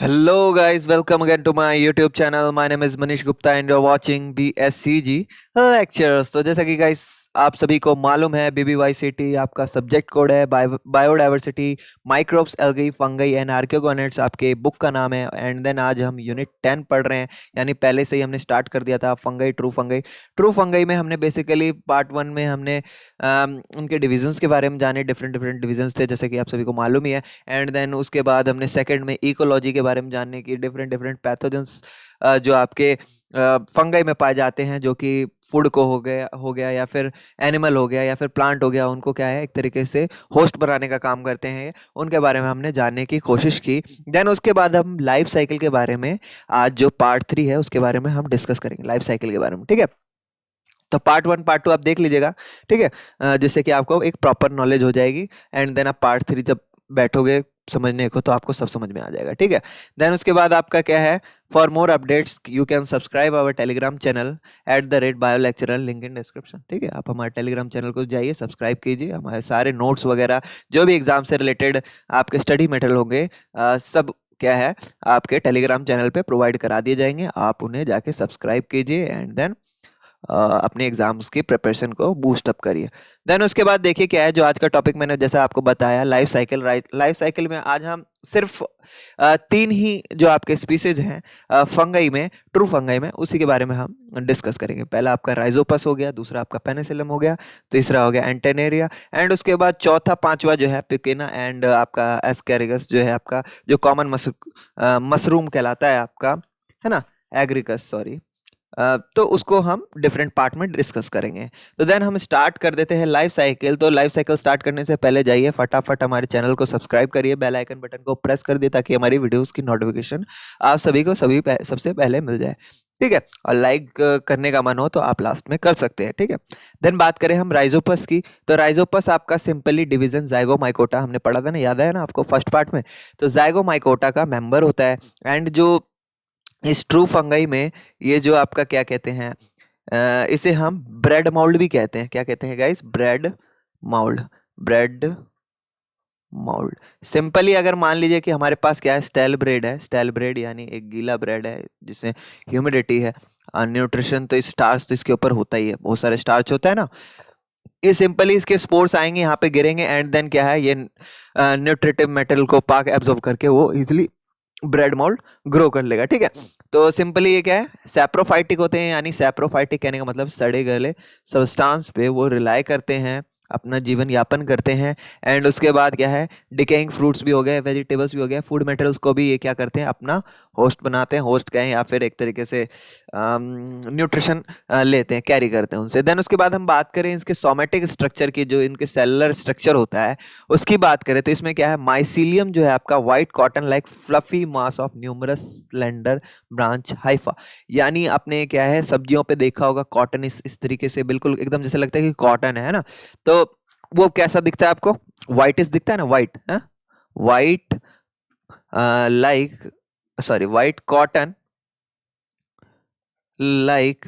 Hello guys, welcome again to my YouTube channel. My name is Manish Gupta and you're watching BSCG lectures. तो जैसा कि guys आप सभी को मालूम है BBYCT आपका सब्जेक्ट कोड है biodiversity microbes algae fungi and archegoniates आपके बुक का नाम है। एंड देन आज हम यूनिट 10 पढ़ रहे हैं, यानी पहले से ही हमने स्टार्ट कर दिया था फंगई ट्रू फंगई में हमने बेसिकली पार्ट 1 में हमने उनके डिविजन्स के बारे में जाने, डिफरेंट डिफरेंट डिविजन्स थे जैसे कि आप सभी को मालूम ही है। एंड देन उसके बाद हमने सेकंड में इकोलॉजी के बारे में जानने की, डिफरेंट डिफरेंट पैथोजेंस जो आपके फंगाई में पाए जाते हैं, जो कि फूड को हो गया या फिर एनिमल हो गया या फिर प्लांट हो गया, उनको क्या है एक तरीके से होस्ट बनाने का काम करते हैं, उनके बारे में हमने जानने की कोशिश की। देन उसके बाद हम लाइफ साइकिल के बारे में, आज जो पार्ट 3 है उसके बारे में हम डिस्कस करेंगे, लाइफ साइकिल के बारे में। ठीक है, तो पार्ट 1 पार्ट 2 आप देख लीजिएगा। ठीक है, जिससे कि आपको एक प्रॉपर नॉलेज हो जाएगी। एंड देन आप पार्ट 3 जब बैठोगे समझने को तो आपको सब समझ में आ जाएगा। ठीक है, देन उसके बाद आपका क्या है, for more updates you can subscribe our Telegram channel @biolecturer, link in description. ठीक है, आप हमारे टेलीग्राम चैनल को जाइए, सब्सक्राइब कीजिए। हमारे सारे नोट्स वगैरह जो भी एग्जाम से रिलेटेड आपके स्टडी मटेरियल होंगे सब क्या है आपके टेलीग्राम चैनल पे प्रोवाइड करा दिए जाएंगे। आप उन्हें जाके सब्सक्राइब कीजिए एंड देन अपने एग्जाम्स की प्रिपरेशन को बूस्ट अप करिए। देन उसके बाद देखिए क्या है, जो आज का टॉपिक मैंने जैसा आपको बताया, लाइफ साइकिल। लाइफ साइकिल में आज हम सिर्फ 3 ही जो आपके स्पीसीज हैं फंगई में, ट्रू फंगई में, उसी के बारे में हम डिस्कस करेंगे। पहला आपका राइजोपस हो गया, दूसरा आपका पेनिसिलम हो गया, तीसरा हो गया एंटेनेरिया, एंड उसके बाद चौथा पांचवा जो है पिकेना एंड आपका एस्कैरिगस, जो है आपका जो कॉमन मशरूम कहलाता है आपका, है ना, एग्रिकस, सॉरी। तो उसको हम डिफरेंट पार्ट में डिस्कस करेंगे। तो देन हम स्टार्ट कर देते हैं लाइफ साइकिल। तो लाइफ साइकिल स्टार्ट करने से पहले जाइए फटाफट हमारे चैनल को सब्सक्राइब करिए, बेल आइकन बटन को प्रेस कर दिए ताकि हमारी वीडियोस की नोटिफिकेशन आप सभी को सबसे पहले मिल जाए। ठीक है, और लाइक करने का मन हो तो आप लास्ट में कर सकते हैं। ठीक है, देन बात करें हम राइजोपस की। तो राइजोपस आपका सिंपली डिवीजन जाइगोमाइकोटा, हमने पढ़ा था ना, याद है ना आपको फर्स्ट पार्ट में। तो जाइगोमाइकोटा का मेंबर होता है। एंड जो इस ट्रू फंगाई में ये जो आपका क्या कहते हैं, इसे हम ब्रेड माउल्ड भी कहते हैं। क्या कहते हैं guys? Bread mould. Bread mould simply अगर मान लीजिए कि हमारे पास क्या है, स्टेल ब्रेड है। स्टेल ब्रेड यानी एक गीला ब्रेड है जिसमें ह्यूमिडिटी है, न्यूट्रिशन तो स्टार्च तो इसके ऊपर होता ही है, बहुत सारे स्टार्च होता है ना। ये सिंपली इसके स्पोर्स आएंगे, यहाँ पे गिरेंगे एंड देन क्या है, ये न्यूट्रिटिव मेटल को पाक एब्जॉर्ब करके वो इजिली ब्रेड मोल्ड ग्रो कर लेगा। ठीक है, तो सिंपली ये क्या है, सैप्रोफाइटिक होते हैं, यानी सैप्रोफाइटिक कहने का मतलब सड़े गले सब्सटेंस पे वो रिलाई करते हैं, अपना जीवन यापन करते हैं। एंड उसके बाद क्या है, डिकेइंग फ्रूट्स भी हो गए, वेजिटेबल्स भी हो गए, फूड मटेरियल्स को भी ये क्या करते हैं, अपना होस्ट बनाते हैं, होस्ट कहें या फिर एक तरीके से न्यूट्रिशन लेते हैं, कैरी करते हैं उनसे। देन उसके बाद हम बात करें इसके सोमेटिक स्ट्रक्चर की, जो इनके सेलुलर स्ट्रक्चर होता है उसकी बात करें तो इसमें क्या है, माइसीलियम जो है आपका white cotton like fluffy mass of numerous slender branch Haifa. यानी आपने क्या है सब्जियों पे देखा होगा कॉटन इस तरीके से बिल्कुल एकदम जैसे लगता है कि कॉटन है ना। तो वो कैसा दिखता है आपको? व्हाइटिश दिखता है ना, व्हाइट है, white like sorry white cotton like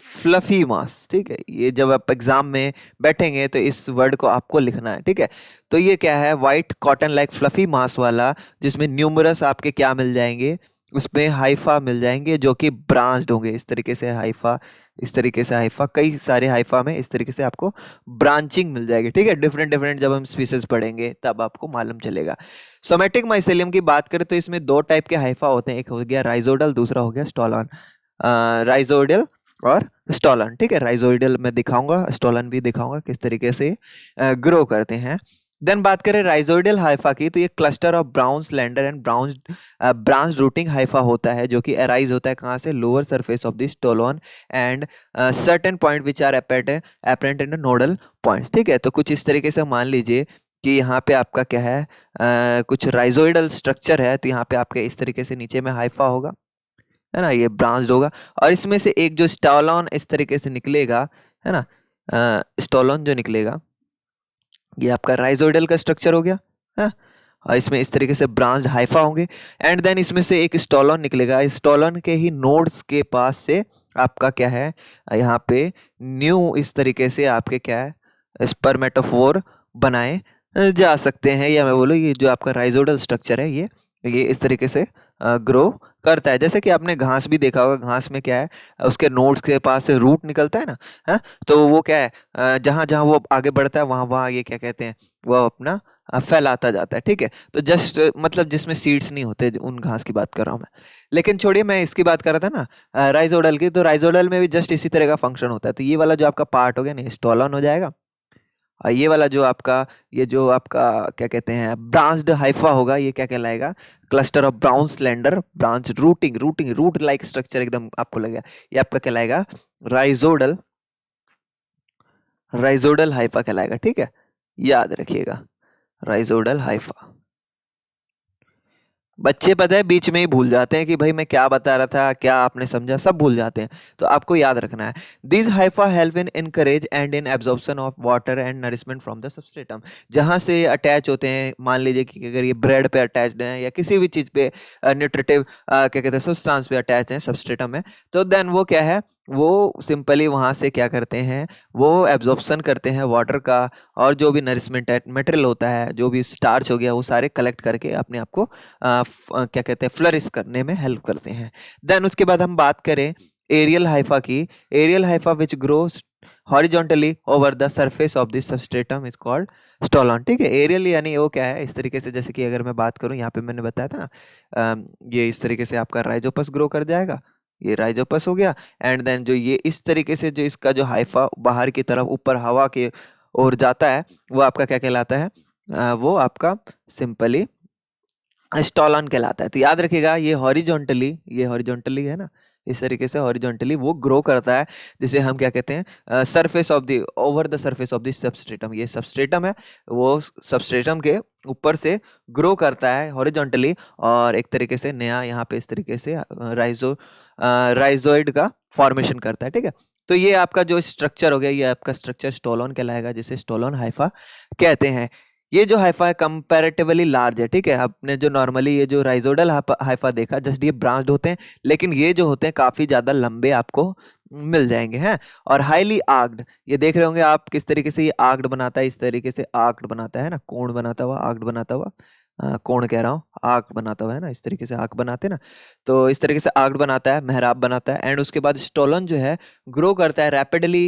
fluffy mass. ठीक है, ये जब आप एग्जाम में बैठेंगे तो इस वर्ड को आपको लिखना है। ठीक है, तो ये क्या है, व्हाइट कॉटन लाइक फ्लफी मास वाला, जिसमें न्यूमरस आपके क्या मिल जाएंगे, उसमें हाइफा मिल जाएंगे जो कि ब्रांच्ड होंगे इस तरीके से। हाइफा, इस तरीके से हाइफा, कई सारे हाइफा में इस तरीके से आपको ब्रांचिंग मिल जाएगी। ठीक है, डिफरेंट डिफरेंट जब हम स्पीसीज पढ़ेंगे तब आपको मालूम चलेगा। सोमेटिक माइसेलियम की बात करें तो इसमें 2 टाइप के हाइफा होते हैं, एक हो गया राइजोडल, दूसरा हो गया स्टोलन। राइजोइडल और स्टोलन। ठीक है, राइजोइडल में दिखाऊंगा, स्टोलन भी दिखाऊंगा किस तरीके से ग्रो करते हैं। देन बात करें राइजोइडल हाइफा की, तो ये cluster of brown slender and branch rooting hypha होता है, जो कि अराइज होता है कहाँ से, lower surface of the stolon and certain point which are apparent in the nodal points. ठीक है, तो कुछ इस तरीके से मान लीजिए कि यहाँ पे आपका क्या है, कुछ राइजोइडल स्ट्रक्चर है, तो यहाँ पे आपके इस तरीके से नीचे में हाइफा होगा, है ना, ये ब्रांच होगा, और इसमें से एक जो स्टॉलन इस तरीके से निकलेगा, है ना, स्टॉलन जो निकलेगा ये आपका राइजोइडल का स्ट्रक्चर हो गया है, और इसमें इस तरीके से ब्रांच हाइफा होंगे। एंड देन इसमें से एक स्टॉलन निकलेगा, स्टॉलन के ही नोड्स के पास से आपका क्या है, यहाँ पे न्यू इस तरीके से आपके क्या है स्पर्मेटोफोर बनाए जा सकते हैं, या मैं बोलूँ ये जो आपका राइजोइडल स्ट्रक्चर है ये ये इस तरीके से ग्रो करता है। जैसे कि आपने घास भी देखा होगा, घास में क्या है, उसके नोड्स के पास से रूट निकलता है ना, है। तो वो क्या है, जहां जहां वो आगे बढ़ता है वहां वहां ये क्या कहते हैं, वो अपना फैलाता जाता है। ठीक है, तो जस्ट मतलब जिसमें सीड्स नहीं होते, उन घास की बात कर रहा हूँ मैं। लेकिन छोड़िए, मैं इसकी बात कर रहा था ना, राइजोडल की। तो राइजोडल में भी जस्ट इसी तरह का फंक्शन होता है। तो ये वाला जो आपका पार्ट हो गया ना, स्टॉलन हो जाएगा। ये वाला जो आपका, ये जो आपका क्या कहते हैं, ब्रांच्ड हाइफा होगा, ये क्या कहलाएगा, cluster of brown slender branch rooting root like structure एकदम आपको लगेगा, ये आपका कहलाएगा राइजोडल, राइजोडल हाइफा कहलाएगा। ठीक है, याद रखिएगा, राइजोडल हाइफा। बच्चे पता है बीच में ही भूल जाते हैं कि भाई मैं क्या बता रहा था, क्या आपने समझा, सब भूल जाते हैं। तो आपको याद रखना है, this Haifa help in encourage and in absorption of water and nourishment from the substratum. जहाँ से अटैच होते हैं, मान लीजिए कि अगर ये ब्रेड पे अटैच्ड हैं या किसी भी चीज़ पे न्यूट्रिटिव क्या कहते हैं सब्सटेंस पे अटैच हैं सबस्ट्रेटम में, तो देन वो क्या है, वो सिंपली वहाँ से क्या करते हैं, वो एब्जॉर्प्शन करते हैं वाटर का, और जो भी नरिशमेंट मटेरियल होता है, जो भी स्टार्च हो गया, वो सारे कलेक्ट करके अपने आप को क्या कहते हैं फ्लरिश करने में हेल्प करते हैं। देन उसके बाद हम बात करें एरियल हाइफा की। Aerial hypha which grows horizontally over the surface of this substratum is called stolon. ठीक है, एरियल यानी वो क्या है, इस तरीके से, जैसे कि अगर मैं बात करूं, यहाँ पे मैंने बताया था ना, ये इस तरीके से आपका राइजोपस ग्रो कर जाएगा, ये राइजोपस हो गया। एंड देन जो ये इस तरीके से जो इसका जो हाइफा बाहर की तरफ ऊपर हवा के ओर जाता है, वो आपका क्या कहलाता है, वो आपका सिंपली स्टॉलन कहलाता है। तो याद रखिएगा, ये हॉरिजॉन्टली है ना, इस तरीके से हॉरिजॉन्टली वो ग्रो करता है, जिसे हम क्या कहते हैं, surface of the, over the surface of the substratum. ये सबस्ट्रेटम है, वो सबस्ट्रेटम के ऊपर से ग्रो करता है हॉरिजॉन्टली, और एक तरीके से नया यहाँ पे इस तरीके से राइजोइड का फॉर्मेशन करता है। ठीक है, तो ये आपका जो स्ट्रक्चर हो गया, ये आपका स्ट्रक्चर स्टोलन कहलाएगा, जिसे स्टोलन हाइफा कहते हैं। ये जो हाइफा है कंपैरेटिवली लार्ज है। ठीक है, आपने जो नॉर्मली ये जो राइजोडल हाइफा देखा, जस्ट ये ब्रांच्ड होते हैं, लेकिन ये जो होते हैं काफी ज्यादा लंबे आपको मिल जाएंगे हैं, और हाईली आर्क्ड। ये देख रहे होंगे आप किस तरीके से ये आर्क्ड बनाता है, इस तरीके से आर्क्ड बनाता है ना, कोण बनाता हुआ, आर्क्ड बनाता हुआ, कोण कह रहा हूँ, आर्क बनाता हुआ है ना, इस तरीके से आर्क बनाते हैं ना। तो इस तरीके से आर्क बनाता है, मेहराब बनाता है। एंड उसके बाद स्टोलन जो है ग्रो करता है रैपिडली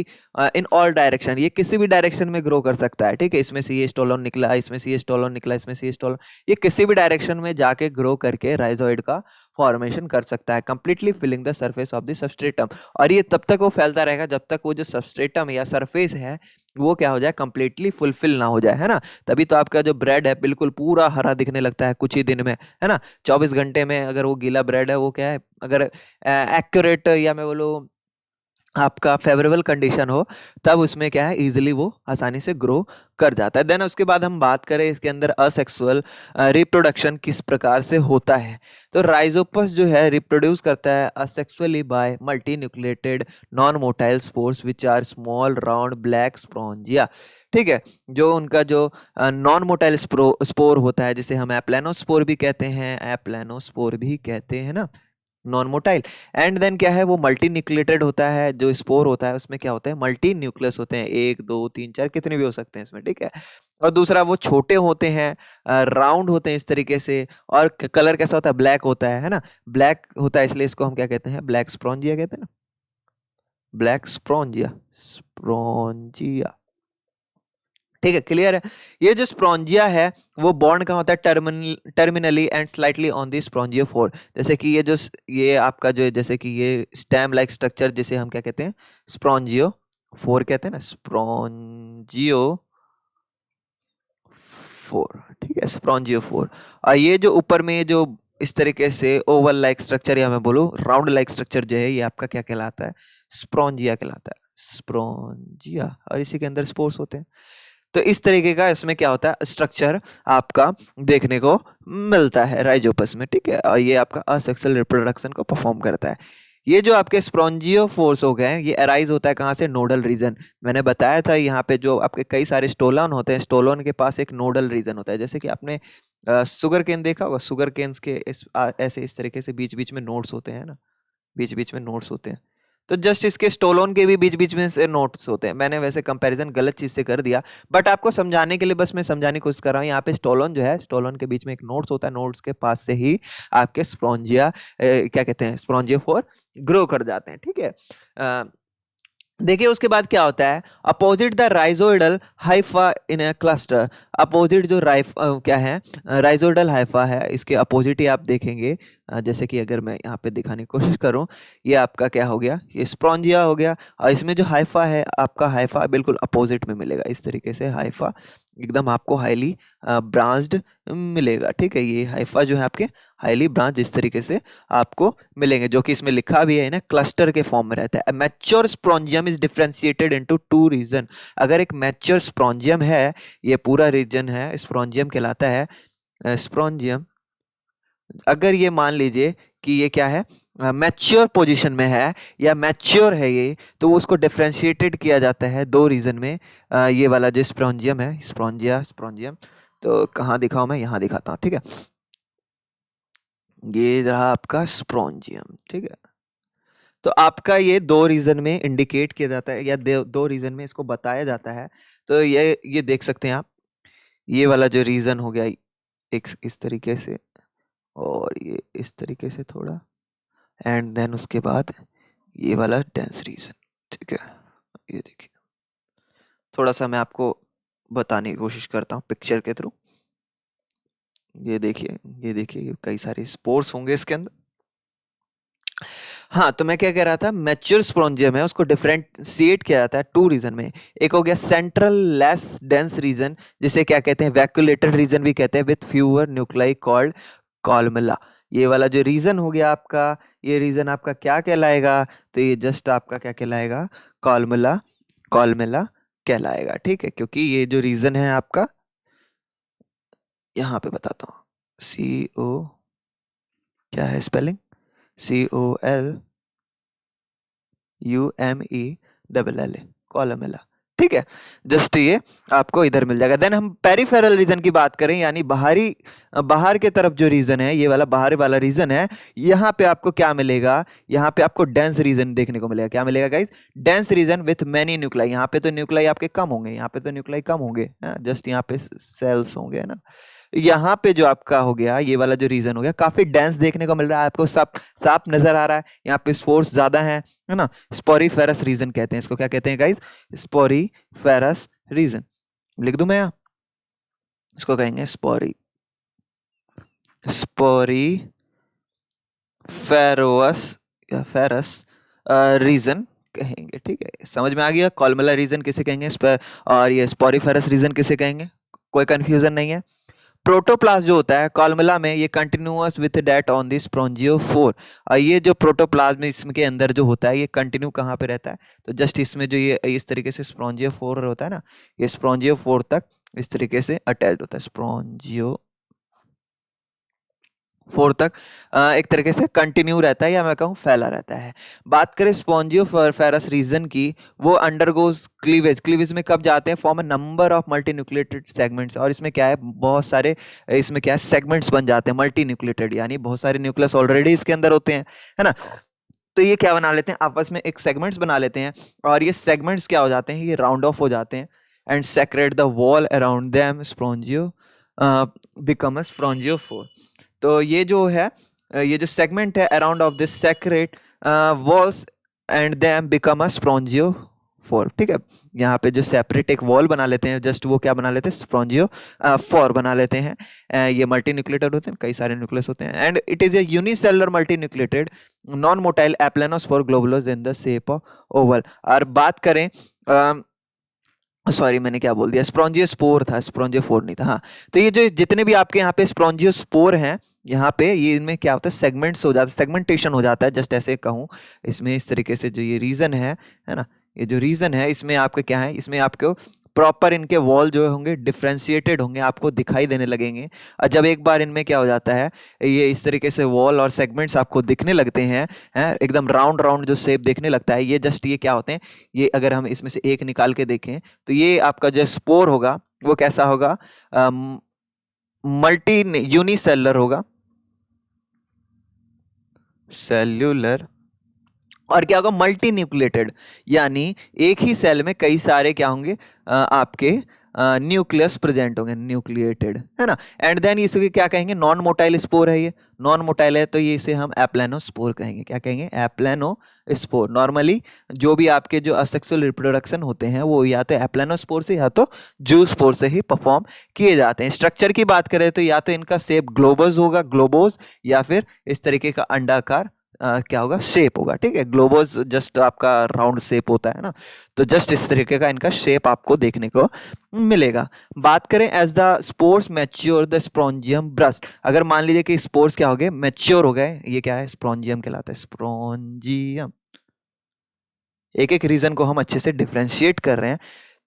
इन ऑल डायरेक्शन, ये किसी भी डायरेक्शन में ग्रो कर सकता है। ठीक है, इसमें से ये स्टोलन निकला, इसमें से ये स्टोलन निकला, इसमें से ये स्टोलन, ये किसी भी डायरेक्शन में जाके ग्रो करके राइजोइड का फॉर्मेशन कर सकता है, completely filling the surface of the substratum. और ये तब तक वो फैलता रहेगा जब तक वो जो सबस्ट्रेटम या सरफेस है, वो क्या हो जाए, कंप्लीटली फुलफिल ना हो जाए, है ना। तभी तो आपका जो ब्रेड है बिल्कुल पूरा हरा दिखने लगता है कुछ ही दिन में, है ना। 24 घंटे में अगर वो गीला ब्रेड है, वो क्या है, अगर एक्यूरेट या मैं बोलूँ आपका फेवरेबल कंडीशन हो, तब उसमें क्या है, इजीली वो आसानी से ग्रो कर जाता है। देन उसके बाद हम बात करें इसके अंदर असेक्सुअल रिप्रोडक्शन किस प्रकार से होता है। तो राइजोपस जो है रिप्रोड्यूस करता है asexually by multi nucleated non motile spores which are small round black sporangia. ठीक है, जो उनका जो नॉन मोटाइल स्पोर होता है, जिसे हम एप्लेनोस्पोर भी कहते हैं, एप्लेनोस्पोर भी कहते हैं ना, नॉन मोटाइल। एंड देन क्या है, वो मल्टी न्यूक्लिएटेड होता है। जो स्पोर होता है उसमें क्या होता है, मल्टी न्यूक्लियस होते हैं, 1 2 3 4 कितने भी हो सकते हैं इसमें। ठीक है, और दूसरा वो छोटे होते हैं, राउंड होते हैं इस तरीके से, और कलर कैसा होता है, ब्लैक होता है ना, ब्लैक होता है, इसलिए इसको हम क्या कहते हैं, ब्लैक स्प्रॉन्जिया कहते हैं ना, ब्लैक स्प्रॉन्जिया, स्प्रॉन्जिया। ठीक है, क्लियर है। ये जो स्प्रॉन्जिया है, वो बॉन्ड कहाँ होता है, terminally and slightly on the sporangiophore. जैसे कि ये आपका जो है, जैसे कि ये स्टेम लाइक स्ट्रक्चर, जिसे हम क्या कहते हैं, स्प्रॉन्जियो फोर कहते हैं ना, स्प्रॉन्जियो फोर। ठीक है, स्प्रॉन्जियो फोर। और ये जो ऊपर में जो इस तरीके से ओवल लाइक स्ट्रक्चर, या मैं बोलूँ राउंड लाइक स्ट्रक्चर जो है, ये आपका क्या कहलाता है, स्प्रॉन्जिया कहलाता है, स्प्रॉन्जिया। और इसी के अंदर स्पोर्स होते हैं। तो इस तरीके का इसमें क्या होता है, स्ट्रक्चर आपका देखने को मिलता है राइजोपस में। ठीक है, और ये आपका असेक्सुअल रिप्रोडक्शन को परफॉर्म करता है। ये जो आपके स्प्रॉन्जियो फोर्स हो गए, ये अराइज होता है कहाँ से, नोडल रीजन। मैंने बताया था यहाँ पे जो आपके कई सारे स्टोलन होते हैं, स्टोलन के पास एक नोडल रीजन होता है। जैसे कि आपने शुगर केन देखा होगा, शुगर केन्स के ऐसे इस तरीके से बीच बीच में नोड्स होते हैं ना, बीच बीच में नोड्स होते हैं। तो जस्ट इसके स्टोलोन के भी बीच बीच में से नोट्स होते हैं। मैंने वैसे कंपैरिजन गलत चीज से कर दिया, बट आपको समझाने के लिए बस मैं समझाने की कोशिश कर रहा हूँ। यहाँ पे स्टोलोन जो है, स्टोलोन के बीच में एक नोट्स होता है, नोट्स के पास से ही आपके स्प्रोंजिया क्या कहते हैं, स्प्रोंजियो फोर ग्रो कर जाते हैं। ठीक है, देखिए उसके बाद क्या होता है, opposite the rhizoidal hypha in a cluster. Opposite जो क्या है, राइजोइडल हाइफा है, इसके अपोजिट ही आप देखेंगे। जैसे कि अगर मैं यहाँ पे दिखाने की कोशिश करूँ, ये आपका क्या हो गया, ये स्प्रोंजिया हो गया, और इसमें जो हाइफा है, आपका हाइफा बिल्कुल अपोजिट में मिलेगा। इस तरीके से हाइफा एकदम आपको हाईली ब्रांच्ड मिलेगा। ठीक है, ये हाइफा जो है आपके हाईली ब्रांच इस तरीके से आपको मिलेंगे, जो कि इसमें लिखा भी है ना, क्लस्टर के फॉर्म में रहता है। Mature sporangium is differentiated into two region. अगर एक मैच्योर स्प्रोंजियम है, ये पूरा रीजन है स्प्रोंजियम कहलाता है। स्प्रोंजियम अगर ये मान लीजिए कि ये क्या है, मैच्योर पोजीशन में है या मैच्योर है ये, तो उसको डिफरेंशिएटेड किया जाता है दो रीजन में। ये वाला जो स्प्रोंजियम है, स्प्रोंजियम, तो कहाँ दिखाऊं मैं, यहाँ दिखाता हूँ। ठीक है, ये रहा आपका स्प्रोंजियम। ठीक है, तो आपका ये दो रीजन में इंडिकेट किया जाता है, या दो रीजन में इसको बताया जाता है। तो ये देख सकते हैं आप, ये वाला जो रीजन हो गया एक इस तरीके से, और ये इस तरीके से थोड़ा, एंड देन उसके बाद ये वाला डेंस रीजन। ठीक है, ये देखिए, थोड़ा सा मैं आपको बताने की कोशिश करता हूँ पिक्चर के थ्रू। ये देखिए, ये देखिए, कई सारे स्पोर्स होंगे इसके अंदर। हाँ, तो मैं क्या कह रहा था, मैच्योर स्पोरेंजियम है, उसको डिफरेंशिएट किया जाता है टू रीजन में। एक हो गया सेंट्रल लेस डेंस रीजन, जिसे क्या कहते हैं, वैक्यूलेटेड रीजन भी कहते हैं, with fewer nuclei called columella. ये वाला जो रीजन हो गया आपका, ये रीजन आपका क्या कहलाएगा, तो ये जस्ट आपका क्या कहलाएगा, कॉलमेला, कॉलमेला कहलाएगा। ठीक है, क्योंकि ये जो रीजन है आपका, यहाँ पे बताता हूँ, सी ओ, क्या है स्पेलिंग, COLUME कॉलमेला। ठीक है, जस्ट ये आपको इधर मिल जाएगा। देन हम पेरिफेरल रीजन की बात करें, यानी बाहर के तरफ जो रीजन है, ये वाला बाहर वाला रीजन है, यहाँ पे आपको क्या मिलेगा, यहाँ पे आपको डेंस रीजन देखने को मिलेगा। क्या मिलेगा guys, dense region with many nuclei. यहाँ पे तो न्यूक्लाई आपके कम होंगे, यहाँ पे तो न्यूक्लाई कम होंगे, जस्ट यहाँ पे सेल्स होंगे, है ना। यहाँ पे जो आपका हो गया, ये वाला जो रीजन हो गया, काफी डेंस देखने को मिल रहा है आपको, साफ साफ नजर आ रहा है। यहाँ पे स्पोर्स ज्यादा है ना। स्पोरीफेरस रीजन कहते हैं इसको, क्या कहते हैं गाइस, स्पोरीफेरस रीजन। लिख दूं मैं यहाँ, इसको कहेंगे स्पोरीफेरस या फेरस रीजन कहेंगे। ठीक है, समझ में आ गया, कॉलमेला रीजन किसे कहेंगे, और ये स्पोरीफेरस रीजन किसे कहेंगे, कोई कंफ्यूजन नहीं है। प्रोटोप्लास्ट जो होता है कॉलमेला में, ये continuous with that on the sporangiophore. और ये जो प्रोटोप्लाज्म इसके अंदर जो होता है, ये कंटिन्यू कहाँ पे रहता है, तो जस्ट इसमें जो ये इस तरीके से स्पोंजियोफोर होता है ना, ये स्पोंजियोफोर तक इस तरीके से अटैच होता है, स्पोंजियोफोर तक एक तरीके से कंटिन्यू रहता है, या मैं कहूँ फैला रहता है। बात करें स्पोंजियोफेरस रीजन की, वो अंडरगोज क्लीवेज में कब जाते हैं, form a number of multinucleated segments. और इसमें क्या है, बहुत सारे इसमें क्या है, सेगमेंट्स बन जाते हैं मल्टीन्यूक्लिएटेड, यानी बहुत सारे न्यूक्लियस ऑलरेडी इसके अंदर होते हैं, है ना। तो ये क्या बना लेते हैं, आपस में एक सेगमेंट्स बना लेते हैं, और ये सेगमेंट्स क्या हो जाते हैं, ये राउंड ऑफ हो जाते हैं, and secrete the wall around them sporangia become a sporangiophore. तो ये जो है, ये जो सेगमेंट है around of this secrete walls and them become a sporangiophore. ठीक है, यहाँ पे जो सेपरेट एक वॉल बना लेते हैं, जस्ट वो क्या बना लेते हैं, स्पोंजियोफोर बना लेते हैं। ये मल्टीन्यूक्लिएटेड होते हैं, कई सारे न्यूक्लियस होते हैं, and it is a unicellular multinucleated non motile aplanospore globulous in the shape of oval. और बात करें, सॉरी मैंने क्या बोल दिया, स्पोंजियोस्पोर था, स्पोंजियोफोर नहीं था। हाँ, तो ये जो जितने भी आपके यहाँ पे स्पोंजियोस्पोर हैं, यहाँ पे ये इनमें क्या होता है, सेगमेंट्स हो जाता है, सेगमेंटेशन हो जाता है, जस्ट ऐसे कहूँ, इसमें इस तरीके से जो ये रीजन है ना, ये जो रीजन है, इसमें आपके क्या है, इसमें आपको प्रॉपर इनके वॉल जो होंगे डिफ्रेंशिएटेड होंगे, आपको दिखाई देने लगेंगे। और जब एक बार इनमें क्या हो जाता है, ये इस तरीके से वॉल और सेगमेंट्स आपको दिखने लगते हैं, एकदम राउंड राउंड जो शेप देखने लगता है, ये जस्ट ये क्या होते हैं, ये अगर हम इसमें से एक निकाल के देखें, तो ये आपका जो स्पोर होगा वो कैसा होगा, मल्टी यूनिसेलुलर होगा, सेल्यूलर और क्या होगा, मल्टी न्यूक्लिएटेड, यानी एक ही सेल में कई सारे क्या होंगे, आपके न्यूक्लियस प्रेजेंट होंगे, न्यूक्लिएटेड, है ना। एंड देन इसे क्या कहेंगे, नॉन मोटाइल स्पोर है, ये नॉन मोटाइल है तो ये इसे हम एप्लेनोस्पोर कहेंगे। क्या कहेंगे, एप्लेनोस्पोर। नॉर्मली जो भी आपके जो असेक्सुअल रिप्रोडक्शन होते हैं वो या तो एप्लेनोस्पोर से या तो जूस्पोर से ही परफॉर्म किए जाते हैं। स्ट्रक्चर की बात करें तो या तो इनका शेप ग्लोबस होगा, ग्लोबोस, या फिर इस तरीके का अंडाकार क्या होगा, शेप होगा, ठीक है। ग्लोबोस जस्ट आपका राउंड शेप होता है ना, तो जस्ट इस तरीके का इनका शेप आपको देखने को मिलेगा। बात करें as the spores mature the sporangium burst, अगर मान लीजिए कि स्पोर्स क्या हो गए, मैच्योर हो गए, ये क्या है, स्पोंजियम कहलाता है, स्पोंजियम। एक एक रीजन को हम अच्छे से डिफ्रेंशिएट कर रहे हैं।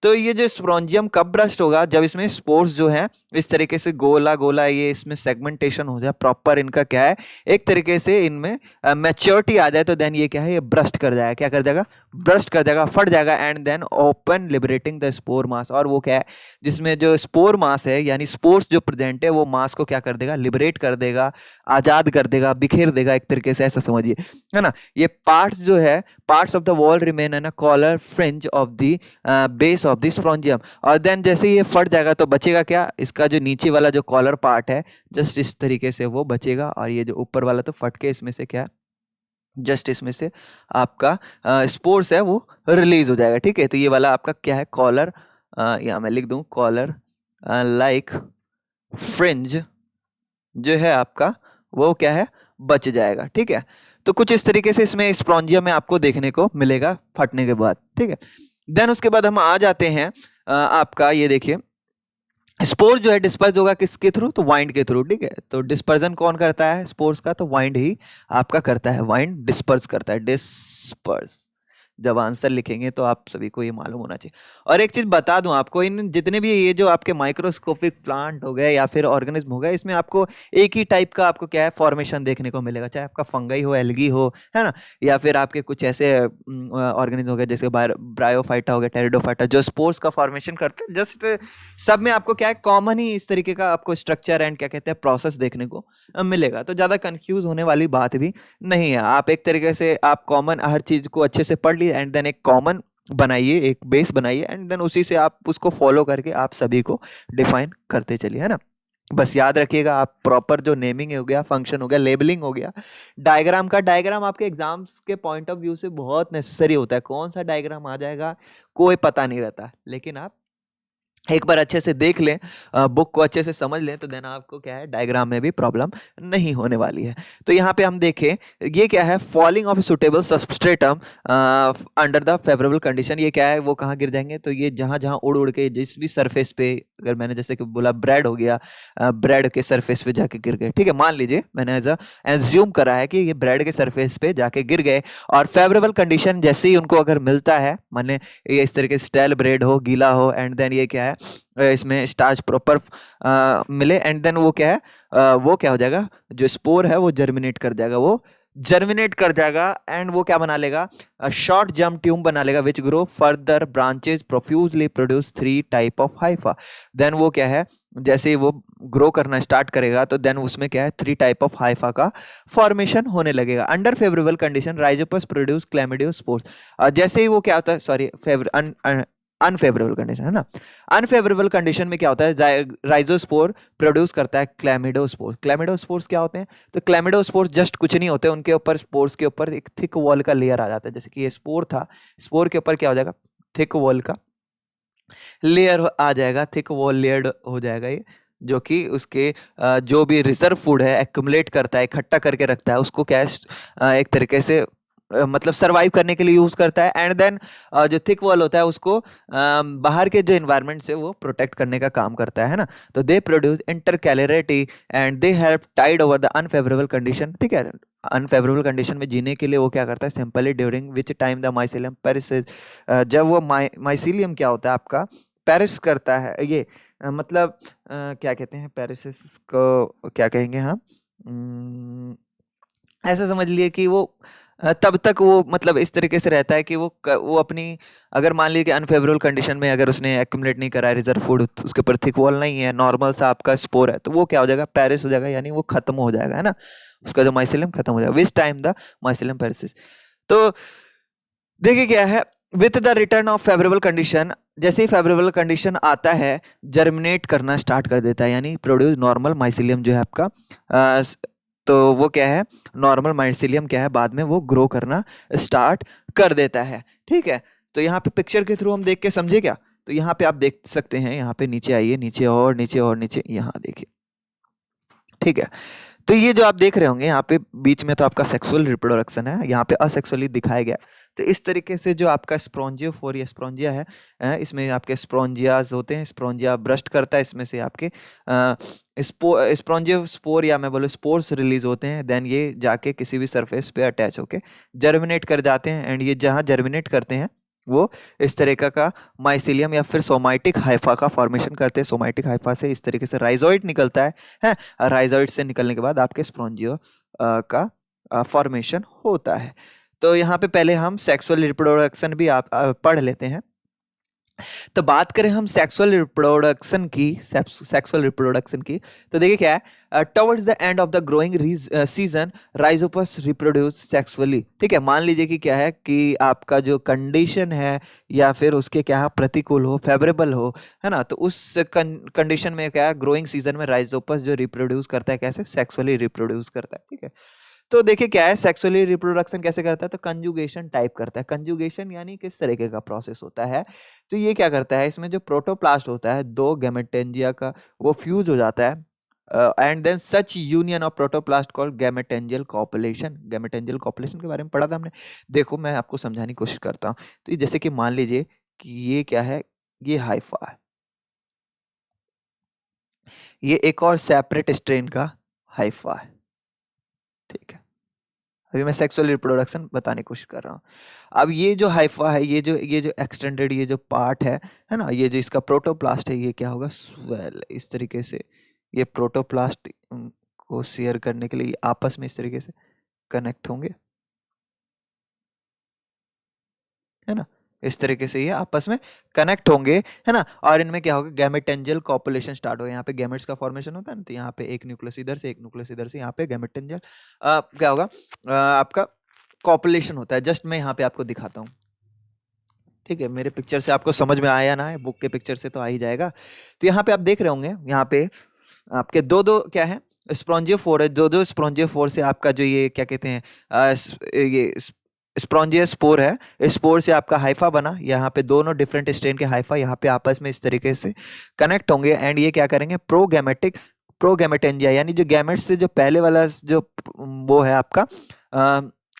तो ये जो स्पोंजियम कब ब्रस्ट होगा, जब इसमें स्पोर्स जो है इस तरीके से गोला गोला ये इसमें सेगमेंटेशन हो जाए, प्रॉपर इनका क्या है, एक तरीके से इनमें मैच्योरिटी आ जाए, तो देन ये क्या है, ये ब्रस्ट कर जाएगा, क्या कर जाएगा, ब्रस्ट कर जाएगा, फट जाएगा, and then open liberating the spore mass. और वो क्या है, जिसमें जो स्पोर मास है यानी स्पोर्स जो प्रेजेंट है वो मास को क्या कर देगा, लिबरेट कर देगा, आजाद कर देगा, बिखेर देगा, एक तरीके से ऐसा समझिए, है ना। ये पार्ट्स जो है, parts of the wall remain an a collar fringe of the base of the sporangium. और देन जैसे ये फट जाएगा तो बचेगा क्या, इसका जो नीचे वाला जो कॉलर पार्ट है जस्ट इस तरीके से वो बचेगा, और ये जो ऊपर वाला तो फट के इसमें से क्या, जस्ट इसमें से आपका स्पोर्स है वो रिलीज हो जाएगा, ठीक है। तो ये वाला आपका क्या है, कॉलर, यहाँ मैं लिख दूं, कॉलर लाइक फ्रिंज जो है आपका वो क्या है, बच जाएगा, ठीक है। तो कुछ इस तरीके से इसमें स्पोंजियम में आपको देखने को मिलेगा फटने के बाद, ठीक है। देन उसके बाद हम आ जाते हैं आपका, ये देखिए स्पोर जो है डिस्पर्स होगा किसके थ्रू, तो वाइंड के थ्रू, ठीक है। तो डिस्पर्जन कौन करता है स्पोर्स का, तो वाइंड ही आपका करता है, वाइंड डिस्पर्स करता है, डिस्पर्स। जब आंसर लिखेंगे तो आप सभी को ये मालूम होना चाहिए। और एक चीज बता दूं आपको, इन जितने भी ये जो आपके माइक्रोस्कोपिक प्लांट हो गए या फिर ऑर्गेनिज्म हो गए, इसमें आपको एक ही टाइप का आपको क्या है, फॉर्मेशन देखने को मिलेगा, चाहे आपका फंगई हो, एल्गी हो, है ना, या फिर आपके कुछ ऐसे ऑर्गेनिज्म हो गए जैसे ब्रायोफाइटा हो गया, टेरिडोफाइटा, जो स्पोर्स का फॉर्मेशन करते हैं। जस्ट सब में आपको क्या है, कॉमन ही इस तरीके का आपको स्ट्रक्चर एंड क्या कहते हैं, प्रोसेस देखने को मिलेगा। तो ज्यादा कंफ्यूज होने वाली बात भी नहीं है। आप एक तरीके से आप कॉमन हर चीज को अच्छे से पढ़ लीजिए, एंड देन एक कॉमन बनाइए, एक बेस बनाइए, एंड देन उसी से आप उसको फॉलो करके आप सभी को डिफाइन करते चलिए, है ना। बस याद रखिएगा, आप प्रॉपर जो नेमिंग हो गया, फंक्शन हो गया, लेबलिंग हो गया, डायग्राम का, डायग्राम आपके एग्जाम्स के पॉइंट ऑफ व्यू से बहुत नेसेसरी होता है। कौन सा डायग्राम आ जाएगा कोई पता नहीं रहता, लेकिन आप एक बार अच्छे से देख लें, बुक को अच्छे से समझ लें, तो देन आपको क्या है, डायग्राम में भी प्रॉब्लम नहीं होने वाली है। तो यहाँ पे हम देखें, ये क्या है, falling of suitable substratum under the favourable condition. ये क्या है, वो कहाँ गिर जाएंगे, तो ये जहाँ जहाँ उड़ उड़ के जिस भी सरफेस पे, अगर मैंने जैसे कि बोला ब्रेड हो गया, ब्रेड के सरफेस पे जाके गिर गए, ठीक है। मान लीजिए मैंने एज्यूम करा है कि ये ब्रेड के सरफेस पे जाके गिर गए, और फेवरेबल कंडीशन जैसे ही उनको अगर मिलता है, माने ये इस तरीके से स्टेल ब्रेड हो, गीला हो, एंड देन ये क्या है, इसमें स्टार्च प्रॉपर मिले, एंड देन वो क्या है, वो क्या हो जाएगा, जो स्पोर है वो जर्मिनेट कर जाएगा, वो जर्मिनेट कर जाएगा, एंड वो क्या बना लेगा, शॉर्ट जम ट्यूब बना लेगा, which grow further branches profusely produce 3 type of hypha. Then वो क्या है, जैसे ही वो ग्रो करना स्टार्ट करेगा, तो देन उसमें क्या है, 3 टाइप ऑफ हाइफा का फॉर्मेशन होने लगेगा। Under favourable condition Rhizopus produce chlamydospores. जैसे ही वो क्या होता है, सॉरी अनफेवरेबल कंडीशन, है ना। अनफेवरेबल कंडीशन में क्या होता है, राइजोस्पोर प्रोड्यूस करता है क्लैमिडोस्पोर्स। क्लैमिडोस्पोर्स क्या होते हैं, तो क्लैमिडोस्पोर्स जस्ट कुछ नहीं होते, उनके ऊपर स्पोर्स के ऊपर एक थिक वॉल का लेयर आ जाता है। जैसे कि ये स्पोर था, स्पोर के ऊपर क्या हो जाएगा, थिक वॉल का लेयर आ जाएगा, थिक वॉल लेयर हो जाएगा ये, जो कि उसके जो भी रिजर्व फूड है एक्युमुलेट करता है, इकट्ठा करके रखता है, उसको क्या है, एक तरीके से मतलब सरवाइव करने के लिए यूज करता है। एंड देन जो थिक वॉल होता है उसको बाहर के जो इन्वायरमेंट से वो प्रोटेक्ट करने का काम करता है ना। तो they produce intercalary and they help tide over the unfavourable condition, ठीक है। अनफेवरेबल कंडीशन में जीने के लिए वो क्या करता है, simply during which time the mycelium perishes. जब वो माइसीलियम क्या होता है आपका, पेरिस करता है, ये मतलब क्या कहते हैं, पेरिसिस को क्या कहेंगे हम, ऐसा समझ लिए कि वो तब तक वो मतलब इस तरीके से रहता है कि वो अपनी, अगर मान लीजिए कि अनफेवरेबल कंडीशन में अगर उसने एक्यूमुलेट नहीं करा है रिजर्व फूड, उसके ऊपर थिक वॉल नहीं है, नॉर्मल सा आपका स्पोर है, तो वो क्या हो जाएगा, पेरिस हो जाएगा, यानी वो खत्म हो जाएगा, है ना, उसका जो माइसिलियम खत्म हो जाएगा। Which time the mycelium perishes. तो देखिए क्या है, with the return of favourable condition, जैसे ही फेवरेबल कंडीशन आता है जर्मिनेट करना स्टार्ट कर देता है, यानी प्रोड्यूस नॉर्मल माइसिलियम जो है आपका तो वो क्या है, नॉर्मल माइसिलियम क्या है, बाद में वो ग्रो करना स्टार्ट कर देता है। ठीक है, तो यहाँ पे पिक्चर के थ्रू हम देख के समझे क्या, तो यहाँ पे आप देख सकते हैं, यहाँ पे नीचे आइए, नीचे और नीचे और नीचे, यहाँ देखिए। ठीक है, तो ये जो आप देख रहे होंगे यहाँ पे बीच में तो आपका सेक्सुअल रिप्रोडक्शन है, यहाँ पे असेक्सुअली दिखाया गया। तो इस तरीके से जो आपका स्प्रोंजियोफोर स्प्रोंजिया है, इसमें आपके स्प्रोंजियाज होते हैं, स्प्रोंजिया ब्रस्ट करता है, इसमें से आपके स्प्रोंजियोस्पोर या मैं बोलूँ स्पोर्स रिलीज होते हैं, देन ये जाके किसी भी सरफेस पे अटैच होके जर्मिनेट कर जाते हैं, एंड ये जहाँ जर्मिनेट करते हैं वो इस तरीके का माइसिलियम या फिर सोमाइटिक हाइफा का फॉर्मेशन करते हैं। सोमाइटिक हाइफा से इस तरीके से राइजोइड निकलता है, राइजोइड से निकलने के बाद आपके स्प्रोंजियो का फॉर्मेशन होता है। तो यहाँ पे पहले हम सेक्सुअल रिप्रोडक्शन भी आप पढ़ लेते हैं। तो बात करें हम सेक्सुअल रिप्रोडक्शन की, तो देखिए क्या है, towards the end of the growing season Rhizopus reproduce sexually. ठीक है, मान लीजिए कि क्या है कि आपका जो कंडीशन है या फिर उसके क्या है प्रतिकूल हो, फेवरेबल हो, है ना, तो उस कंडीशन में क्या है, ग्रोइंग सीजन में राइजोपस जो रिप्रोड्यूस करता है, कैसे, सेक्सुअली रिप्रोड्यूस करता है। ठीक है, तो देखिए क्या है, सेक्सुअली रिप्रोडक्शन कैसे करता है, तो कंजुगेशन टाइप करता है। कंजुगेशन यानी किस तरीके का प्रोसेस होता है, तो ये क्या करता है, इसमें जो प्रोटोप्लास्ट होता है दो गैमेटेंजिया का, वो फ्यूज हो जाता है, and then such union of protoplast called gametangial copulation. Gametangial copulation के बारे में पढ़ा था हमने। देखो मैं आपको समझाने की कोशिश करता हूँ। तो जैसे कि मान लीजिए कि ये क्या है, ये हाइफा है, ये एक और सेपरेट स्ट्रेन का हाइफा है। ठीक है, अभी मैं सेक्सुअल रिप्रोडक्शन बताने की कोशिश कर रहा हूँ। अब ये जो हाइफा है, ये जो एक्सटेंडेड ये जो पार्ट है ना, ये जो इसका प्रोटोप्लास्ट है, ये क्या होगा, स्वेल, इस तरीके से ये प्रोटोप्लास्ट को शेयर करने के लिए आपस में इस तरीके से कनेक्ट होंगे, है ना, इस तरीके से ये आपस में कनेक्ट होंगे, है ना, और इनमें क्या होगा, गैमेटेंजियल कॉपुलेशन स्टार्ट होगा। यहाँ पे गैमेट्स का फॉर्मेशन होता है ना, तो यहाँ पे एक न्यूक्लियस इधर से, एक न्यूक्लियस इधर से, यहाँ पे गैमेटेंजियल क्या होगा, आपका कॉपुलेशन होता है। जस्ट मैं यहाँ पे आपको दिखाता हूँ। ठीक है, मेरे पिक्चर से आपको समझ में आया ना है, बुक के पिक्चर से तो आ ही जाएगा। तो यहाँ पे आप देख रहे होंगे, यहाँ पे आपके दो दो क्या है, स्प्रोंजियोफोर है, दो दो स्प्रोंजियोफोर से आपका जो ये क्या कहते हैं, ये स्प्रोंजिया स्पोर है, स्पोर से आपका हाइफा बना, यहाँ पे दोनों डिफरेंट स्ट्रेन के हाइफा यहाँ पे आपस में इस तरीके से कनेक्ट होंगे, एंड ये क्या करेंगे, प्रोगैमेटेंजिया, यानी जो गैमेट्स से जो पहले वाला जो वो है आपका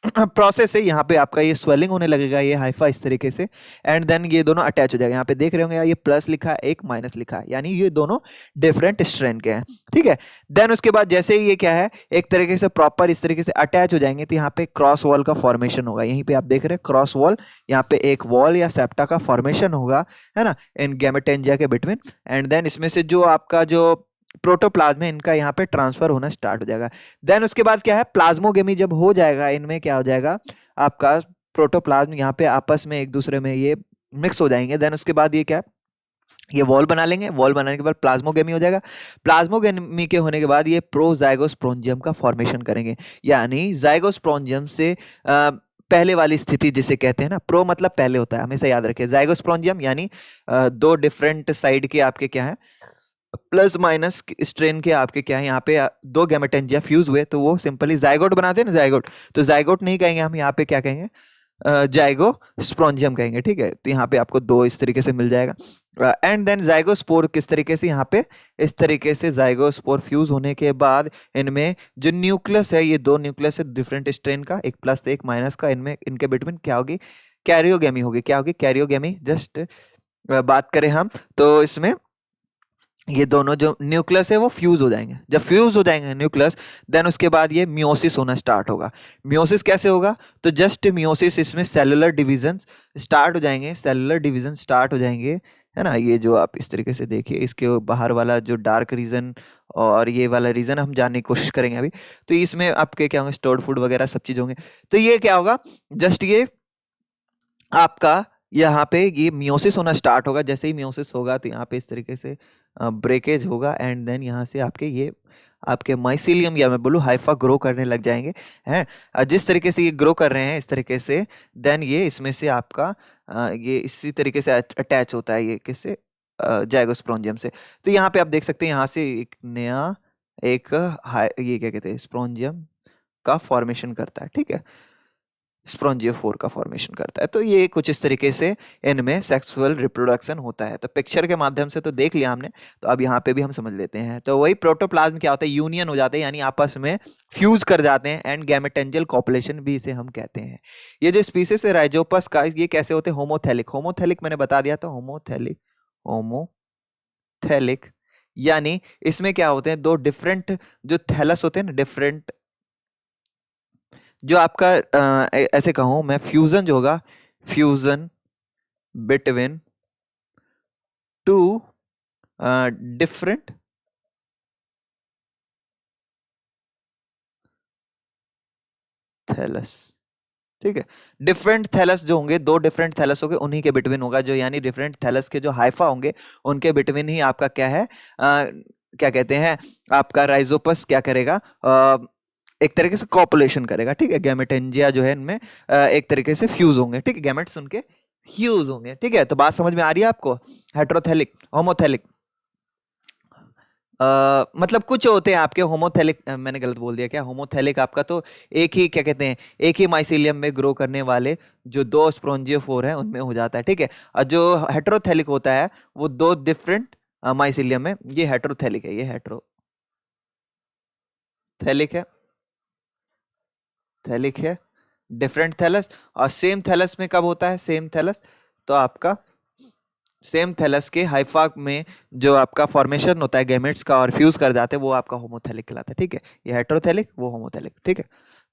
प्रोसेस है, यहाँ पे आपका ये स्वेलिंग होने लगेगा, ये हाइफा इस तरीके से, एंड देन ये दोनों अटैच हो जाएगा। यहाँ पे देख रहे होंगे ये प्लस लिखा है, एक माइनस लिखा है, यानी ये दोनों डिफरेंट स्ट्रेन के हैं। ठीक है, देन उसके बाद जैसे ही ये क्या है, एक तरीके से प्रॉपर इस तरीके से अटैच हो जाएंगे, तो यहाँ पे क्रॉस वॉल का फॉर्मेशन होगा। यहीं पे आप देख रहे हैं क्रॉस वॉल, यहाँ पे एक वॉल या सेप्टा का फॉर्मेशन होगा, है ना, इन गैमेटेंजिया के बिटवीन, एंड देन इसमें से जो आपका जो प्रोटोप्लाज्म है, इनका यहाँ पे ट्रांसफर होना स्टार्ट हो जाएगा। देन उसके बाद क्या है, प्लाज्मोगेमी जब हो जाएगा, इनमें क्या हो जाएगा, आपका प्रोटोप्लाज्म यहाँ पे आपस में एक दूसरे में ये मिक्स हो जाएंगे। देन उसके बाद ये क्या, ये वॉल बना लेंगे, वॉल बनाने के बाद प्लाज्मोगेमी हो जाएगा। प्लाज्मोगेमी के होने के बाद ये प्रोजाइगोस्पोंजियम का फॉर्मेशन करेंगे, यानी जाइगोस्पोंजियम से पहले वाली स्थिति जिसे कहते हैं ना, प्रो मतलब पहले होता है, हमेशा याद रखें। जाइगोस्पोंजियम यानी दो डिफरेंट साइड के आपके क्या है, प्लस माइनस स्ट्रेन के आपके क्या है, यहाँ पे दो गैमेटेंजिया फ्यूज हुए, तो वो सिंपली जाइगोट बनाते हैं ना, जाइगोट। तो जाइगोट नहीं कहेंगे हम, यहाँ पे क्या कहेंगे, जाइगो स्प्रोंजियम कहेंगे। ठीक है, तो यहाँ पे आपको दो इस तरीके से मिल जाएगा, एंड देन जाइगोस्पोर किस तरीके से, यहाँ पे इस तरीके से जाइगोस्पोर फ्यूज होने के बाद इनमें जो न्यूक्लियस है, ये दो न्यूक्लियस है डिफरेंट स्ट्रेन का, एक प्लस एक माइनस का, इनमें इनके बिटवीन क्या होगी, कैरियोगेमी होगी। क्या होगी, कैरियोगेमी। जस्ट बात करें हम तो इसमें ये दोनों जो न्यूक्लियस है वो फ्यूज हो जाएंगे। जब फ्यूज हो जाएंगे न्यूक्लियस, देन उसके बाद ये मियोसिस होना स्टार्ट होगा। मियोसिस कैसे होगा, तो जस्ट मियोसिस, इसमें सेलुलर डिवीजन स्टार्ट हो जाएंगे, सेलुलर डिवीजन स्टार्ट हो जाएंगे, है ना। ये जो आप इस तरीके से देखिए, इसके बाहर वाला जो डार्क रीजन और ये वाला रीजन हम जानने की कोशिश करेंगे अभी। तो इसमें आपके क्या होंगे, स्टोर्ड फूड वगैरह सब चीज होंगे। तो ये क्या होगा, जस्ट ये आपका यहाँ पे ये मियोसिस होना स्टार्ट होगा। जैसे ही मियोसिस होगा तो यहाँ पे इस तरीके से ब्रेकेज होगा, एंड देन यहाँ से आपके ये आपके माइसीलियम या मैं बोलूँ हाइफा ग्रो करने लग जाएंगे हैं। जिस तरीके से ये ग्रो कर रहे हैं इस तरीके से, देन ये इसमें से आपका ये इसी तरीके से अटैच होता है ये किससे, जाइगोस्पोरेंजियम से। तो यहाँ पे आप देख सकते हैं यहाँ से एक नया एक ये क्या कहते हैं स्पोरेंजियम का फॉर्मेशन करता है, ठीक है, स्पोरेंजियोफोर का फॉर्मेशन करता है। तो ये कुछ इस तरीके से इनमें सेक्सुअल रिप्रोडक्शन होता है। तो पिक्चर के माध्यम से तो देख लिया हमने, तो अब यहाँ पे भी हम समझ लेते हैं। तो वही प्रोटोप्लाज्म क्या होता है, यूनियन हो जाते हैं यानी आपस में फ्यूज कर जाते हैं, एंड गैमेटेंजियल कॉपुलेशन भी इसे हम कहते हैं। ये जो स्पीसीज है राइजोपस का, ये कैसे होते हैं, होमोथेलिक। होमोथेलिक मैंने बता दिया था, होमोथेलिक, होमोथेलिक यानी इसमें क्या होते हैं, दो डिफरेंट जो थैलस होते हैं ना, डिफरेंट जो आपका ऐसे कहूं मैं, फ्यूजन जो होगा, fusion between two different thallus, ठीक है। डिफरेंट थैलस जो होंगे, दो डिफरेंट थैलस होंगे, उन्हीं के बिटवीन होगा, जो यानी डिफरेंट थैलस के जो हाइफा होंगे उनके बिटवीन ही आपका क्या है, क्या कहते हैं, आपका राइजोपस क्या करेगा, एक तरीके से कॉपुलेशन करेगा, ठीक है। गैमेटेंजिया जो है इनमें एक तरीके से फ्यूज होंगे, ठीक है, गैमेट्स उनके फ्यूज होंगे, ठीक है। तो बात समझ में आ रही है आपको, हेट्रोथेलिक, होमोथेलिक, मतलब कुछ होते हैं आपके होमोथेलिक, मैंने गलत बोल दिया क्या, होमोथेलिक आपका तो एक ही क्या कहते हैं, एक ही माइसीलियम में ग्रो करने वाले जो दो स्पोरेंजियोफोर हैं उनमें हो जाता है, ठीक है। और जो हेट्रोथेलिक होता है वो दो डिफरेंट माइसीलियम में, ये हेट्रोथेलिक है, ये हेट्रोथेलिक है, थैलिक है, डिफरेंट थैलस। और सेम थैलस में कब होता है, सेम थैलस, तो आपका सेम थैलस के हाइफा में जो आपका फॉर्मेशन होता है गैमेट्स का और फ्यूज कर जाते हैं, वो आपका होमोथैलिक कहलाता है, ठीक है। ये हेट्रोथैलिक, वो होमोथैलिक, ठीक है।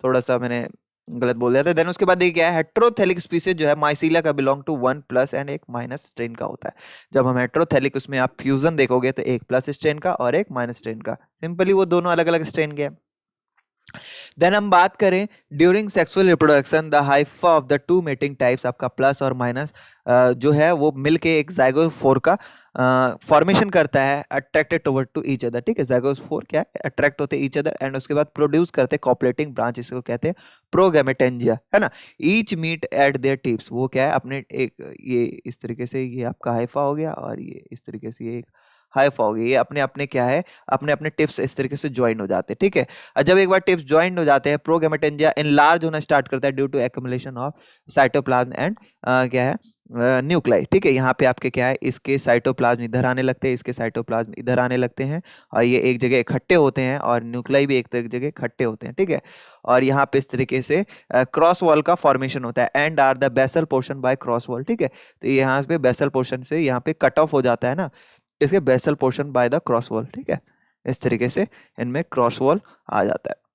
थोड़ा सा मैंने गलत बोल दिया था। देन उसके बाद देखिए क्या है, हेट्रोथैलिक स्पीसीज जो है माइसीलिया का बिलोंग टू 1+ एंड एक माइनस स्ट्रेन का होता है। जब हम हेट्रोथैलिक उसमें आप फ्यूजन देखोगे तो एक प्लस स्ट्रेन का और एक माइनस स्ट्रेन का, सिंपली वो दोनों अलग अलग स्ट्रेन के हैं। देन हम बात करें during sexual reproduction the Haifa of the two mating types, आपका प्लस और माइनस जो है वो मिलके एक जाइगोस्पोर का फॉर्मेशन करता है, attracted toward to each other, ठीक है। जाइगोस्पोर क्या है, अट्रैक्ट होते हैं ईच अदर, एंड उसके बाद प्रोड्यूस करते हैं कॉपुलेटिंग ब्रांच, इसको कहते हैं प्रोगैमेटेंजिया, है ना। Each meet at their tips, वो क्या है अपने एक ये इस तरीके से ये आपका हाइफा हो गया, और ये इस तरीके से ये एक हाइफा हो गया, ये अपने अपने क्या है, अपने अपने टिप्स इस तरीके से ज्वाइन हो जाते हैं, ठीक है। और जब एक बार टिप्स ज्वाइन हो जाते हैं, प्रोगैमेटेंजिया इनलार्ज होना स्टार्ट करता है due to accumulation of cytoplasm and क्या है न्यूक्लाई, ठीक है। यहाँ पे आपके क्या है, इसके साइटोप्लाज्म इधर आने लगते हैं, इसके साइटोप्लाज्म इधर आने लगते हैं, और ये एक जगह इकट्ठे होते हैं, और न्यूक्लाई भी एक जगह इकट्ठे होते हैं, ठीक है। और यहाँ पे इस तरीके से क्रॉस वॉल का फॉर्मेशन होता है, and are the basal portion by cross wall, ठीक है। तो यहाँ पे बेसल पोर्शन से यहाँ पे कट ऑफ हो जाता है ना, इसके basal portion by the cross wall, ठीक है। इस तरीके से इनमें क्रॉस वॉल आ जाता है।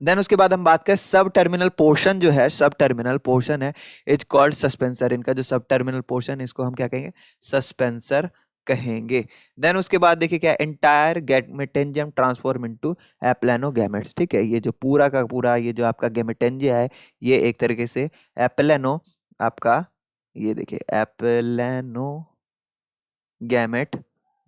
देन उसके बाद हम बात करें सब टर्मिनल पोर्शन जो है, सब टर्मिनल पोर्शन है इज कॉल्ड सस्पेंसर। इनका जो सब टर्मिनल पोर्शन है इसको हम क्या कहेंगे, सस्पेंसर कहेंगे। देन उसके बाद देखिए क्या, एंटायर गैमेटेंजियम ट्रांसफॉर्म इनटू एप्लेनोगैमेट्स, ठीक है। ये जो पूरा का पूरा ये जो आपका गैमेटेंजिया है, ये एक तरीके से एप्लेनो आपका, ये देखिए एप्लेनो गैमेट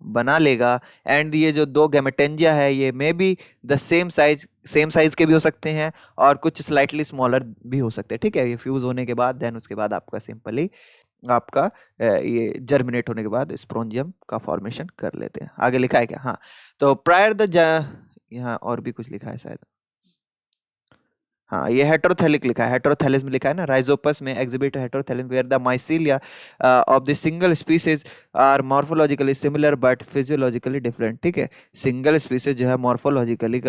बना लेगा, एंड ये जो दो गैमेटेंजिया है ये may be the same size के भी हो सकते हैं, और कुछ स्लाइटली स्मॉलर भी हो सकते हैं, ठीक है। ये फ्यूज होने के बाद देन उसके बाद आपका सिंपली आपका ये जर्मिनेट होने के बाद स्पोरेंजियम का फॉर्मेशन कर लेते हैं। आगे लिखा है क्या, हाँ। तो प्रायर द यहाँ और भी कुछ लिखा है शायद, हाँ ये हेट्रोथेलिक लिखा है, हेट्रोथेलिस में लिखा है ना, राइजोपस में exhibit heterothallism where the mycelia of the single species are morphologically similar but physiologically different, ठीक है। सिंगल स्पीसीज जो है मॉर्फोलॉजिकल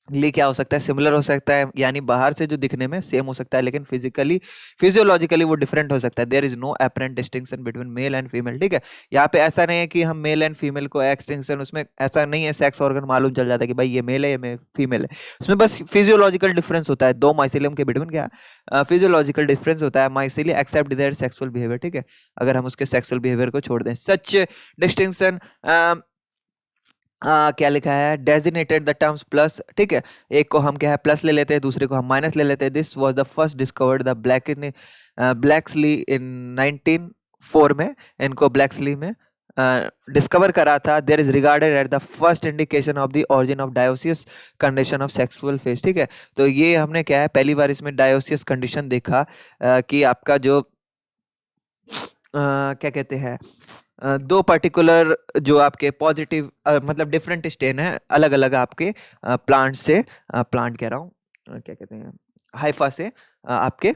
क्या हो सकता है, सिमिलर हो सकता है, यानी बाहर से जो दिखने में सेम हो सकता है, लेकिन फिजियोलॉजिकली वो डिफरेंट हो सकता है। There is no apparent distinction between male and female, ठीक है। यहाँ पे ऐसा नहीं है कि हम मेल एंड फीमेल को एक्सटिंक्शन, उसमें ऐसा नहीं है सेक्स ऑर्गन मालूम चल जाता है कि भाई ये मेल है ये फीमेल है। उसमें बस फिजियोलॉजिकल डिफरेंस होता है, दो माइसीलियम के बिटवीन क्या फिजियोलॉजिकल डिफरेंस होता है। Mycelia except their sexual behaviour, ठीक है, अगर हम उसके सेक्सुअल बिहेवियर को छोड़ दें। सच डिस्टिंक्शन क्या लिखा है, डेजिनेटेड द टर्म्स प्लस, ठीक है। एक को हम क्या है प्लस ले लेते हैं, दूसरे को हम माइनस ले लेते हैं। This was the first discovered the Blakeslee in 1904 में, इनको ब्लैकस्ली में डिस्कवर करा था, there is regarded at the first indication of the origin of dioecious condition of sexual phase. ठीक है, तो ये हमने क्या है पहली बार इसमें डायोसियस कंडीशन देखा कि आपका जो क्या कहते हैं दो पर्टिकुलर जो आपके पॉजिटिव मतलब डिफरेंट स्टेन है अलग अलग आपके प्लांट से प्लांट कह रहा हूँ क्या कहते हैं हाइफा से आपके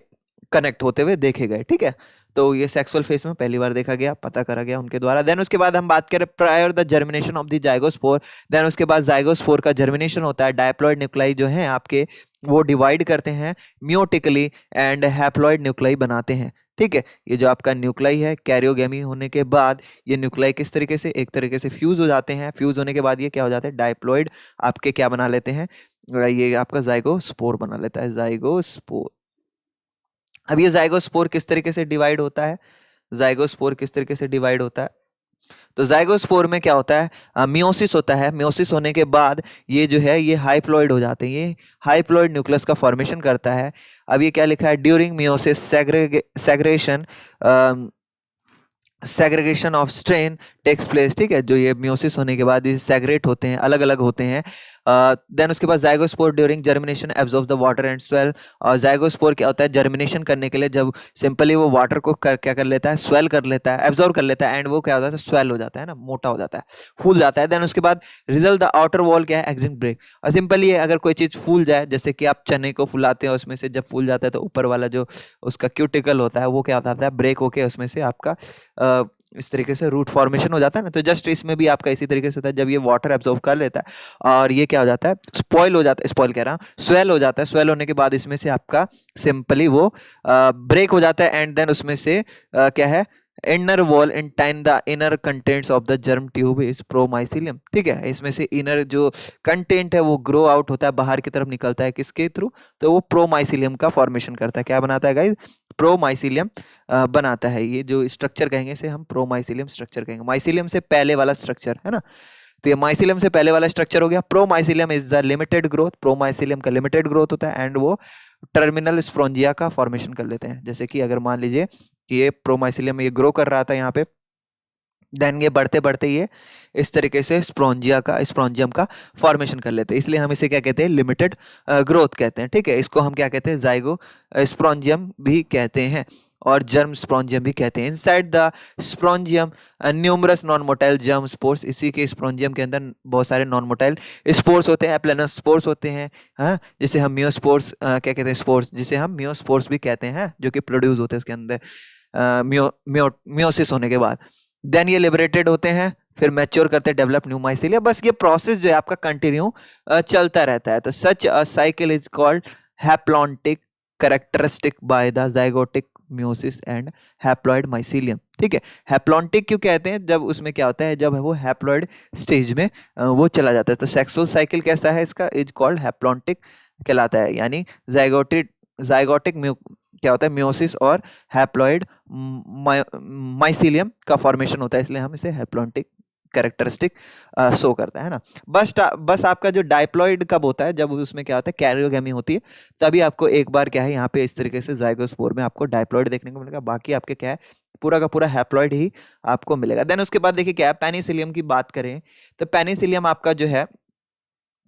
कनेक्ट होते हुए देखे गए। ठीक है, तो ये सेक्सुअल फेज में पहली बार देखा गया, पता करा गया उनके द्वारा। देन उसके बाद हम बात करें prior the germination of the zygospore, then उसके बाद जाइगोस्पोर का जर्मिनेशन होता है, डायप्लॉइड न्यूक्लाई जो हैं आपके वो डिवाइड करते हैं मियोटिकली एंड हैप्लॉइड न्यूक्लाई बनाते हैं। ठीक है, ये जो आपका न्यूक्लाई है कैरियोगेमी होने के बाद ये न्यूक्लाई किस तरीके से एक तरीके से फ्यूज हो जाते हैं, फ्यूज होने के बाद ये क्या हो जाते हैं डायप्लॉइड आपके क्या बना लेते हैं, ये आपका जाइगोस्पोर बना लेता है, जाइगोस्पोर। अब ये जाइगोस्पोर किस तरीके से डिवाइड होता है, जाइगोस्पोर किस तरीके से डिवाइड होता है, तो जाइगोस्पोर में क्या होता है मियोसिस होता है, मियोसिस होने के बाद ये जो है ये हाइप्लॉइड हो जाते हैं, ये हाइप्लॉइड न्यूक्लियस का फॉर्मेशन करता है। अब ये क्या लिखा है during meiosis segregation of strain takes place. ठीक है, जो ये मियोसिस होने के बाद ये सेग्रेट होते हैं, अलग अलग होते हैं। देन उसके बाद zygospore during germination absorb the water and swell. और जाइगोस्पोर क्या होता है जर्मिनेशन करने के लिए जब सिंपली वो वाटर को क्या कर लेता है स्वेल कर लेता है, एब्जॉर्ब कर लेता है एंड वो क्या होता है स्वेल हो जाता है ना, मोटा हो जाता है, फूल जाता है। देन उसके बाद रिजल्ट द आउटर वॉल क्या है एक्सिंग ब्रेक। और सिंपली अगर कोई चीज फूल जाए, जैसे कि आप चने को फुलाते हैं उसमें से जब फूल जाता है तो ऊपर वाला जो उसका क्यूटिकल होता है वो क्या होता है ब्रेक होके उसमें से आपका इस तरीके से रूट फॉर्मेशन हो जाता है ना। तो जस्ट इसमें भी आपका इसी तरीके से होता है, जब ये वाटर एब्जॉर्ब कर लेता है और ये क्या हो जाता है स्पॉइल हो जाता है, स्पॉइल कह रहा हूँ स्वेल हो जाता है, स्वेल होने के बाद इसमें से आपका सिंपली वो ब्रेक हो जाता है एंड देन उसमें से क्या है inner wall intine the inner contents of the germ tube is promycelium. ठीक है, इसमें से इनर जो कंटेंट है वो ग्रो आउट होता है, बाहर की तरफ निकलता है, किसके थ्रू, तो वो प्रोमाइसिलियम का फॉर्मेशन करता है। क्या बनाता है गाइस प्रोमाइसिलियम बनाता है। ये जो स्ट्रक्चर कहेंगे इसे हम प्रोमाइसिलियम स्ट्रक्चर कहेंगे, माइसिलियम से पहले वाला स्ट्रक्चर है ना। तो ये माइसिलियम से पहले वाला स्ट्रक्चर हो गया। Promycelium is the limited growth, promycelium का लिमिटेड ग्रोथ होता है एंड वो टर्मिनल स्पोंजिया का फॉर्मेशन कर लेते हैं। जैसे कि अगर मान लीजिए कि ये प्रोमाइसिलियम ये ग्रो कर रहा था यहाँ पे, देन ये बढ़ते बढ़ते ये इस तरीके से स्पोंजियम का फॉर्मेशन कर लेते हैं, इसलिए हम इसे क्या कहते हैं लिमिटेड ग्रोथ कहते हैं। ठीक है, इसको हम क्या कहते हैं जाइगो स्पोंजियम भी कहते हैं और जर्म स्पोंजियम भी कहते हैं। Inside the sporangium numerous non motile germ spores, इसी के स्पोंजियम के अंदर बहुत सारे नॉन मोटाइल स्पोर्स होते हैं, प्लेनस स्पोर्स होते हैं, हाँ, जिसे हम मियोस्पोर्स क्या कहते हैं स्पोर्स, जिसे हम मियोस्पोर्स भी कहते हैं, जो कि प्रोड्यूस होते हैं उसके अंदर मियोसिस होने के बाद। देन ये लिबरेटेड होते हैं, फिर मैच्योर करते हैं, डेवलप न्यू माइसीलिया। बस ये प्रोसेस जो है आपका कंटिन्यू चलता रहता है। तो such a cycle is called haplontic characteristic by the zygotic meiosis and haploid mycelium. ठीक है, हैप्लॉन्टिक क्यों कहते हैं, जब उसमें क्या होता है जब वो हैप्लॉइड स्टेज में वो चला जाता है। तो सेक्सुअल साइकिल कैसा है इसका, इज कॉल्ड हैप्लॉन्टिक कहलाता है, यानी जाइगोटिक क्या होता है म्योसिस और हैप्लॉइड माइसीलियम का फॉर्मेशन होता है, इसलिए हम इसे हैप्लॉन्टिक कैरेक्टरिस्टिक शो करता है ना। बस आपका जो डाइप्लॉइड कब होता है, जब उसमें क्या होता है कैरियोगेमी होती है, तभी आपको एक बार क्या है यहाँ पे इस तरीके से जाइगोस्पोर में आपको डाइप्लॉइड देखने को मिलेगा, बाकी आपके क्या है पूरा का पूरा हैप्लॉइड ही आपको मिलेगा। देन उसके बाद देखिए क्या है पेनिसिलियम की बात करें तो पेनिसिलियम आपका जो है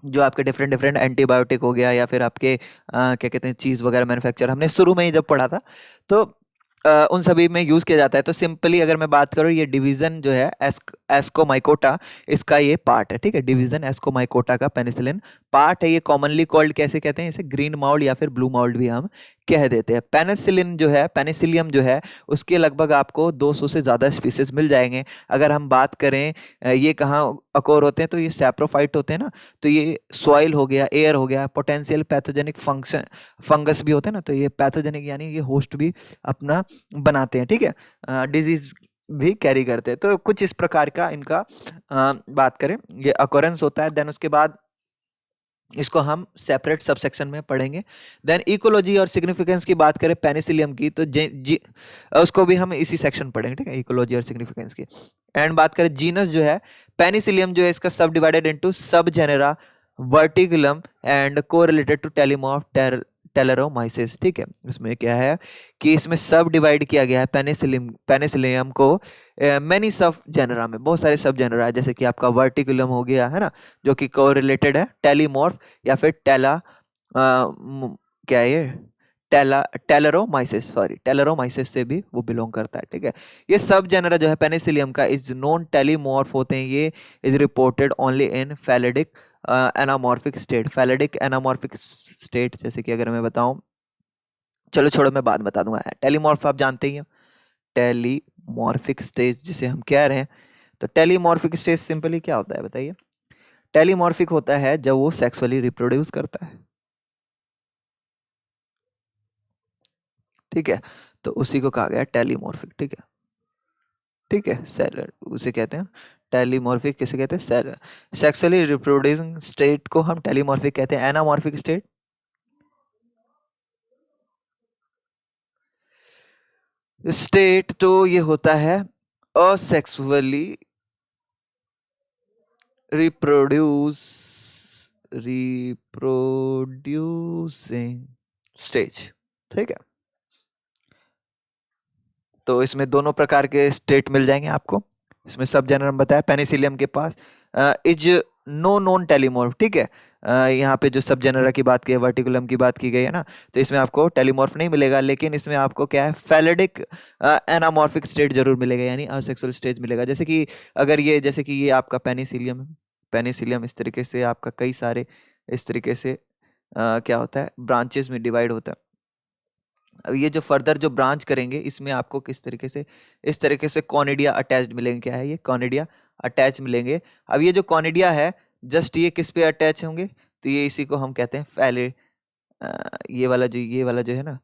जो आपके डिफरेंट एंटीबायोटिक हो गया या फिर आपके क्या कहते हैं चीज़ वगैरह मैन्युफैक्चर हमने शुरू में ही जब पढ़ा था तो उन सभी में यूज़ किया जाता है। तो सिंपली अगर मैं बात करूँ ये डिवीज़न जो है एस्कोमाइकोटा इसका ये पार्ट है। ठीक है, डिवीज़न एस्कोमाइकोटा का पेनिसिलिन पार्ट है। ये कॉमनली कॉल्ड कैसे कहते हैं, इसे ग्रीन माउल्ड या फिर ब्लू माउल्ड भी हम कह देते हैं। पेनिसिलिन जो है पेनिसिलियम जो है उसके लगभग आपको 200 से ज़्यादा स्पीसीज मिल जाएंगे। अगर हम बात करें ये कहाँ अकोर होते हैं तो ये सैप्रोफाइट होते हैं ना, तो ये सॉइल हो गया, एयर हो गया, पोटेंशियल पैथोजेनिक फंगस भी होते हैं ना, तो ये पैथोजेनिक यानी ये होस्ट भी अपना बनाते हैं। ठीक है, डिजीज भी कैरी करते हैं। तो कुछ इस प्रकार का इनका बात करें ये अकोरेंस होता है। देन उसके बाद इसको हम सेपरेट सबसेक्शन में पढ़ेंगे। देन इकोलॉजी और सिग्निफिकेंस की बात करें पेनिसिलियम की तो उसको भी हम इसी सेक्शन पढ़ेंगे। ठीक है, इकोलॉजी और सिग्निफिकेंस की। एंड बात करें जीनस जो है पेनिसिलियम जो है इसका subdivided into subgenera Verticillium and correlated to Talaromyces. ठीक है, इसमें क्या है कि इसमें सब डिवाइड किया गया है पेनिसिलियम को मैनी सब जेनरा में, बहुत सारे सब जेनरा है, जैसे कि आपका वर्टिकुलम हो गया है ना, जो कि कोरिलेटेड है टेलीमॉर्फ, या फिर क्या है ये टेला टेलरोमाइसिस, सॉरी टेलरोमाइसिस से भी वो बिलोंग करता है। ठीक है, ये सब जेनरा जो है पेनिसिलियम का इज नॉन टेलीमॉर्फ होते हैं, ये is reported only in phialidic anamorphic state. Phialidic anamorphic state जैसे कि अगर मैं बताऊं, चलो छोड़ो मैं बाद में बता दूंगा। टेलीमॉर्फ आप जानते ही हो, टेलीमॉर्फिक स्टेज जिसे हम कह रहे हैं, तो टेलीमॉर्फिक स्टेज सिंपली क्या होता है बताइए। टेलीमॉर्फिक होता है जब वो सेक्सुअली रिप्रोड्यूस करता है। ठीक है, तो उसी को कहा गया टेलीमॉर्फिक। ठीक है, ठीक है, सेलर उसे कहते हैं टेलीमॉर्फिक। किसे कहते हैं? सेलर। सेक्सुअली रिप्रोड्यूसिंग स्टेट को हम टेलीमॉर्फिक कहते हैं। एनामॉर्फिक स्टेट, स्टेट तो ये होता है असेक्सुअली रिप्रोड्यूस रिप्रोड्यूसिंग स्टेज। ठीक है, तो इसमें दोनों प्रकार के स्टेट मिल जाएंगे आपको। इसमें सब जनरल बताया पेनिसिलियम के पास इज नो नॉन टेलीमॉर्फ। ठीक है, यहाँ पे जो सब जनरा की बात की है, वर्टिकुलम की बात की गई है ना, तो इसमें आपको टेलीमॉर्फ नहीं मिलेगा, लेकिन इसमें आपको क्या है फैलिडिक एनामॉर्फिक स्टेट जरूर मिलेगा, यानी असेक्सुअल स्टेज मिलेगा। जैसे कि अगर ये, जैसे कि ये आपका पेनिसिलियम है, पेनिसिलियम इस तरीके से आपका कई सारे इस तरीके से क्या होता है ब्रांचेस में डिवाइड होता है। अब ये जो फर्दर जो ब्रांच करेंगे, इसमें आपको किस तरीके से, इस तरीके से कॉनिडिया अटैच्ड मिलेंगे। क्या है ये? कॉनिडिया अटैच मिलेंगे। अब ये जो कॉनिडिया है, जस्ट ये किस पे अटैच होंगे? तो ये इसी को हम कहते हैं ये वाला जो है ना,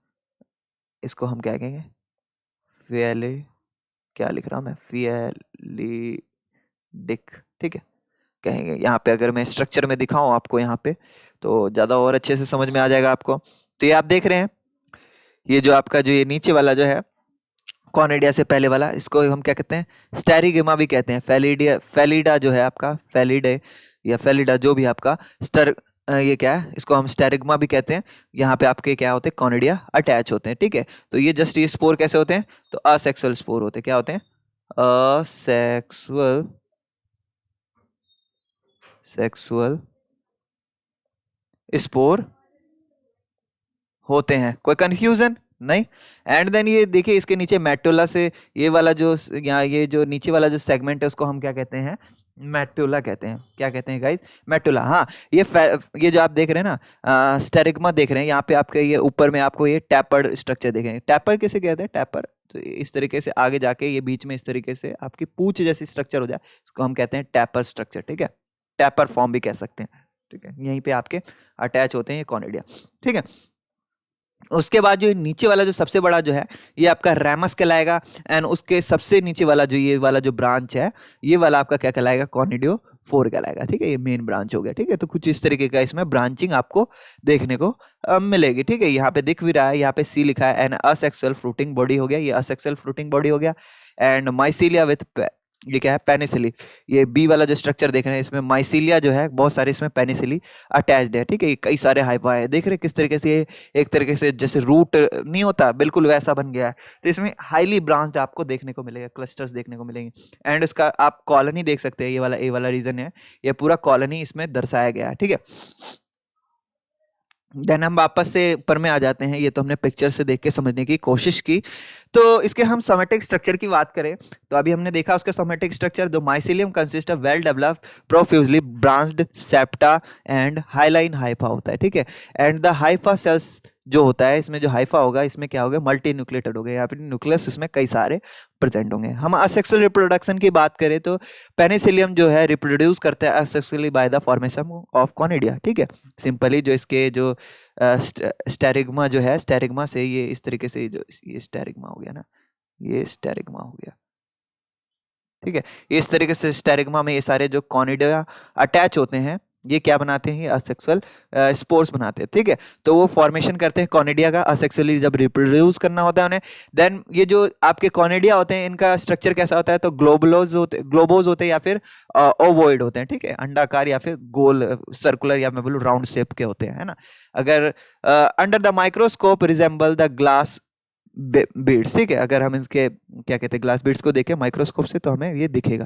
इसको हम क्या कहेंगे? फैले, क्या लिख रहा हूँ मैं? फैलिडिक। ठीक है, कहेंगे। यहाँ पे अगर मैं स्ट्रक्चर में दिखाऊं आपको यहाँ पे, तो ज्यादा और अच्छे से समझ में आ जाएगा आपको। तो ये आप देख रहे हैं, ये जो आपका जो ये नीचे वाला जो है कॉनिडिया से पहले वाला, इसको हम क्या कहते हैं? स्टेरिगिमा भी कहते हैं। फैलिडिया, फैलिडा जो है आपका, फैलिडे या फैलिडा जो भी आपका ये क्या है, इसको हम स्टेरिग्मा भी कहते हैं। यहाँ पे आपके क्या होते हैं? कॉनिडिया अटैच होते हैं। ठीक है, तो ये जस्ट ये स्पोर कैसे होते हैं? तो असेक्सुअल स्पोर होते हैं। क्या होते हैं? असेक्सुअल सेक्सुअल स्पोर होते हैं। कोई कंफ्यूजन नहीं? एंड देन ये देखिए, इसके नीचे मेटुला से ये वाला जो यहाँ ये जो नीचे वाला जो सेगमेंट है, उसको हम क्या कहते हैं? मेटुला कहते हैं। क्या कहते हैं गाइस? मेटुला। हाँ, ये जो आप देख रहे हैं ना, स्टेरिग्मा देख रहे हैं, यहाँ पे आपके ये ऊपर में आपको ये टैपर्ड स्ट्रक्चर देखेंगे। टैपर किसे कहते हैं? टैपर, तो इस तरीके से आगे जाके ये बीच में इस तरीके से आपकी पूंछ जैसी स्ट्रक्चर हो जाए, इसको हम कहते हैं टैपर स्ट्रक्चर। ठीक है, टैपर फॉर्म भी कह सकते हैं। ठीक है, यहीं पे आपके अटैच होते हैं ये कॉनिडिया। ठीक है, उसके बाद जो नीचे वाला जो सबसे बड़ा जो है, ये आपका रैमस कहलाएगा। एंड उसके सबसे नीचे वाला जो ये वाला जो ब्रांच है, ये वाला आपका क्या कहलाएगा? कॉनिडियो फोर कहलाएगा। ठीक है, ये मेन ब्रांच हो गया। ठीक है, तो कुछ इस तरीके का इसमें ब्रांचिंग आपको देखने को मिलेगी। ठीक है, यहाँ पे दिख भी रहा है, यहाँ पे सी लिखा है। एंड असेक्सुअल फ्रूटिंग बॉडी हो गया, ये असेक्सुअल फ्रूटिंग बॉडी हो गया। एंड माइसीलिया विथ, ये क्या है? पेनिसिली। ये बी वाला जो स्ट्रक्चर देख रहे हैं, इसमें माइसीलिया जो है, बहुत सारे इसमें पेनिसिली अटैच्ड है। ठीक है, कई सारे हाइफा है, देख रहे हैं किस तरीके से ये एक तरीके से जैसे रूट नहीं होता, बिल्कुल वैसा बन गया है। तो इसमें हाईली ब्रांच्ड आपको देखने को मिलेगा, क्लस्टर्स देखने को मिलेंगे। एंड इसका आप कॉलोनी देख सकते हैं, ये वाला ए वाला रीजन है, ये पूरा कॉलोनी इसमें दर्शाया गया है। ठीक है, देन हम वापस से ऊपर में आ जाते हैं। ये तो हमने पिक्चर से देख के समझने की कोशिश की। तो इसके हम सोमेटिक स्ट्रक्चर की बात करें, तो अभी हमने देखा उसका somatic structure, the mycelium consist of well developed profusely branched septa and hyaline hypha होता है। ठीक है, एंड द हाइफा सेल्स जो होता है, इसमें जो हाइफा होगा, इसमें क्या होगा? मल्टी न्यूक्लिएटेड हो गए, यहाँ पे न्यूक्लियस इसमें कई सारे प्रेजेंट होंगे। हम असेक्सुअल रिप्रोडक्शन की बात करें, तो पेनिसिलियम जो है रिप्रोड्यूस करता है asexually by the formation of conidia. ठीक है, सिंपली जो इसके जो स्टेरिग्मा जो है, स्टेरिग्मा से ये इस तरीके से जो ये स्टेरिग्मा हो गया ना, ये स्टेरिग्मा हो गया। ठीक है, इस तरीके से स्टेरिग्मा में ये सारे जो कॉनिडिया अटैच होते हैं, ये क्या बनाते हैं, ये असेक्सुअल स्पोर्स बनाते हैं, ठीक है। तो वो फॉर्मेशन करते हैं कॉनिडिया का, असेक्सुअली जब रिप्रोड्यूस करना होता है उन्हें। देन ये जो आपके कॉनिडिया होते हैं इनका स्ट्रक्चर कैसा होता है, तो ग्लोबोज होते हैं या फिर ओवोइड होते हैं, ठीक है, अंडाकार या फिर गोल सर्कुलर या मैं बोलूँ राउंड शेप के होते हैं, है ना। अगर under the microscope resemble the glass beads, ठीक है। अगर हम इसके क्या कहते हैं ग्लास बीड्स को देखें माइक्रोस्कोप से तो हमें ये दिखेगा।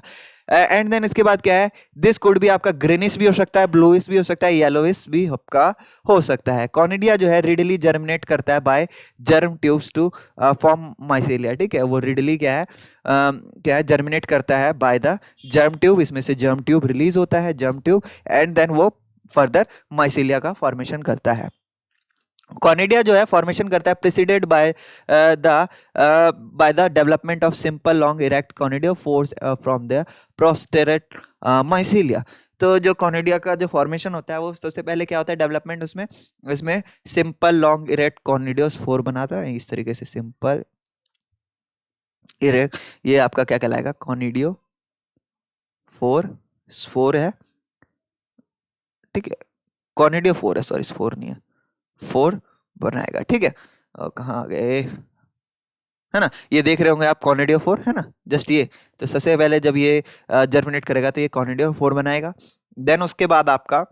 एंड देन इसके बाद क्या है, दिस कुड भी आपका ग्रीनिश भी हो सकता है, ब्लूइश भी हो सकता है, येलोइश भी आपका हो सकता है। कॉनिडिया जो है रिडली जर्मिनेट करता है by germ tubes to form mycelia, ठीक है। वो रिडली क्या है जर्मिनेट करता है बाय द जर्म ट्यूब, इसमें से जर्म ट्यूब रिलीज होता है, जर्म ट्यूब, एंड देन वो फर्दर माइसेलिया का फॉर्मेशन करता है। कॉनिडिया जो है फॉर्मेशन करता है preceded by the development of simple long erect conidiophores from the prostrate mycelia. तो जो कॉनिडिया का जो फॉर्मेशन होता है वो सबसे पहले क्या होता है डेवलपमेंट उसमें, इसमें सिंपल लॉन्ग इरेक्ट कॉनिडियोस्फोर बनाता है इस तरीके से, सिंपल इरेक्ट, ये आपका क्या कहलाएगा, कॉनिडियो फोर स्फोर है, ठीक है। कॉनिडियो फोर है, सॉरी स्फोर नहीं है, फोर बनाएगा, ठीक है। कहाँ आ गए, है ना, ये देख रहे होंगे आप कॉनिडियो फोर, है ना, जस्ट ये। तो सबसे पहले जब ये जर्मिनेट करेगा तो ये कॉनिडियो फोर बनाएगा। देन उसके बाद आपका,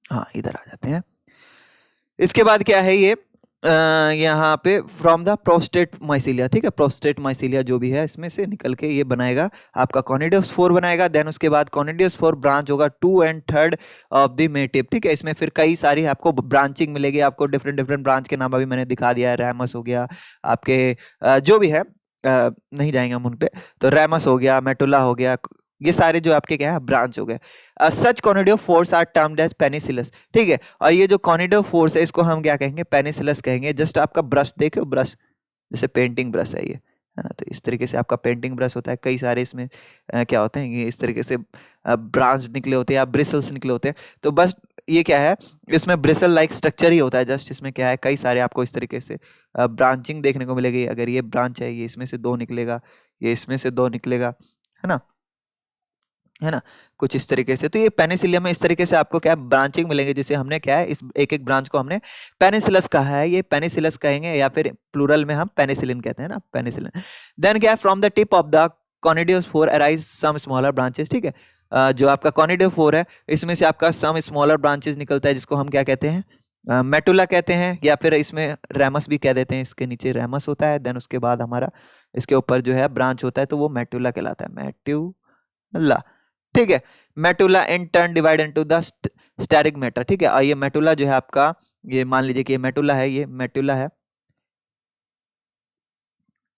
हाँ इधर आ जाते हैं, इसके बाद क्या है ये यहाँ पे फ्रॉम द प्रोस्टेट माइसीलिया, ठीक है, प्रोस्टेट माइसीलिया जो भी है इसमें से निकल के ये बनाएगा आपका कॉनिडियोस्फोर बनाएगा। देन उसके बाद कॉनिडियोस्फोर ब्रांच होगा 2 एंड 3 ऑफ द मेटिव, ठीक है। इसमें फिर कई सारी आपको ब्रांचिंग मिलेगी, आपको डिफरेंट डिफरेंट ब्रांच के नाम अभी मैंने दिखा दिया है, रैमस हो गया आपके जो भी है नहीं जाएंगे हम उन पे, तो रैमस हो गया, मेटुला हो गया, ये सारे जो आपके क्या है ब्रांच हो गए। सच कॉनिडियोफोर्स आर टर्म्ड एज पेनिसिलस, ठीक है। और ये जो कॉनिडियोफोर्स है इसको हम क्या कहेंगे, पेनिसिलस कहेंगे। जस्ट आपका ब्रश देखो, ब्रश जैसे पेंटिंग ब्रश है ये, है ना, तो इस तरीके से आपका पेंटिंग ब्रश होता है, कई सारे इसमें क्या होते हैं, ये इस तरीके से ब्रांच निकले होते हैं या ब्रिसल्स निकले होते हैं। तो बस ये क्या है, इसमें ब्रिसल लाइक स्ट्रक्चर ही होता है, जस्ट इसमें क्या है कई सारे आपको इस तरीके से ब्रांचिंग देखने को मिलेगी। अगर ये ब्रांच है, ये इसमें से 2 निकलेगा, ये इसमें से 2 निकलेगा, है ना, है ना, कुछ इस तरीके से। तो ये पेनिसिलियम में इस तरीके से आपको क्या है ब्रांचिंग मिलेंगे, जिसे हमने क्या है इस एक एक ब्रांच को हमने पेनिसिलस कहा है, ये पेनिसिलस कहेंगे या फिर प्लूरल में हम पेनिसिलिन कहते हैं ना, पेनिसिलिन। देन क्या है, from the tip of the conidiospore arise some smaller branches, ठीक है। जो आपका कॉनिडियोफोर है इसमें से आपका सम स्मॉलर ब्रांचेस निकलता है, जिसको हम क्या कहते हैं मेटुला कहते हैं, या फिर इसमें रैमस भी कह देते हैं, इसके नीचे रैमस होता है। देन उसके बाद हमारा इसके ऊपर जो है ब्रांच होता है, तो वो मेटुला कहलाता है, मेट्यूला, ठीक है। Metula in turn divide into the sterigmata, ठीक है। और ये मेटुला जो है आपका, ये मान लीजिए कि ये मेटुला है, ये मेटुला है,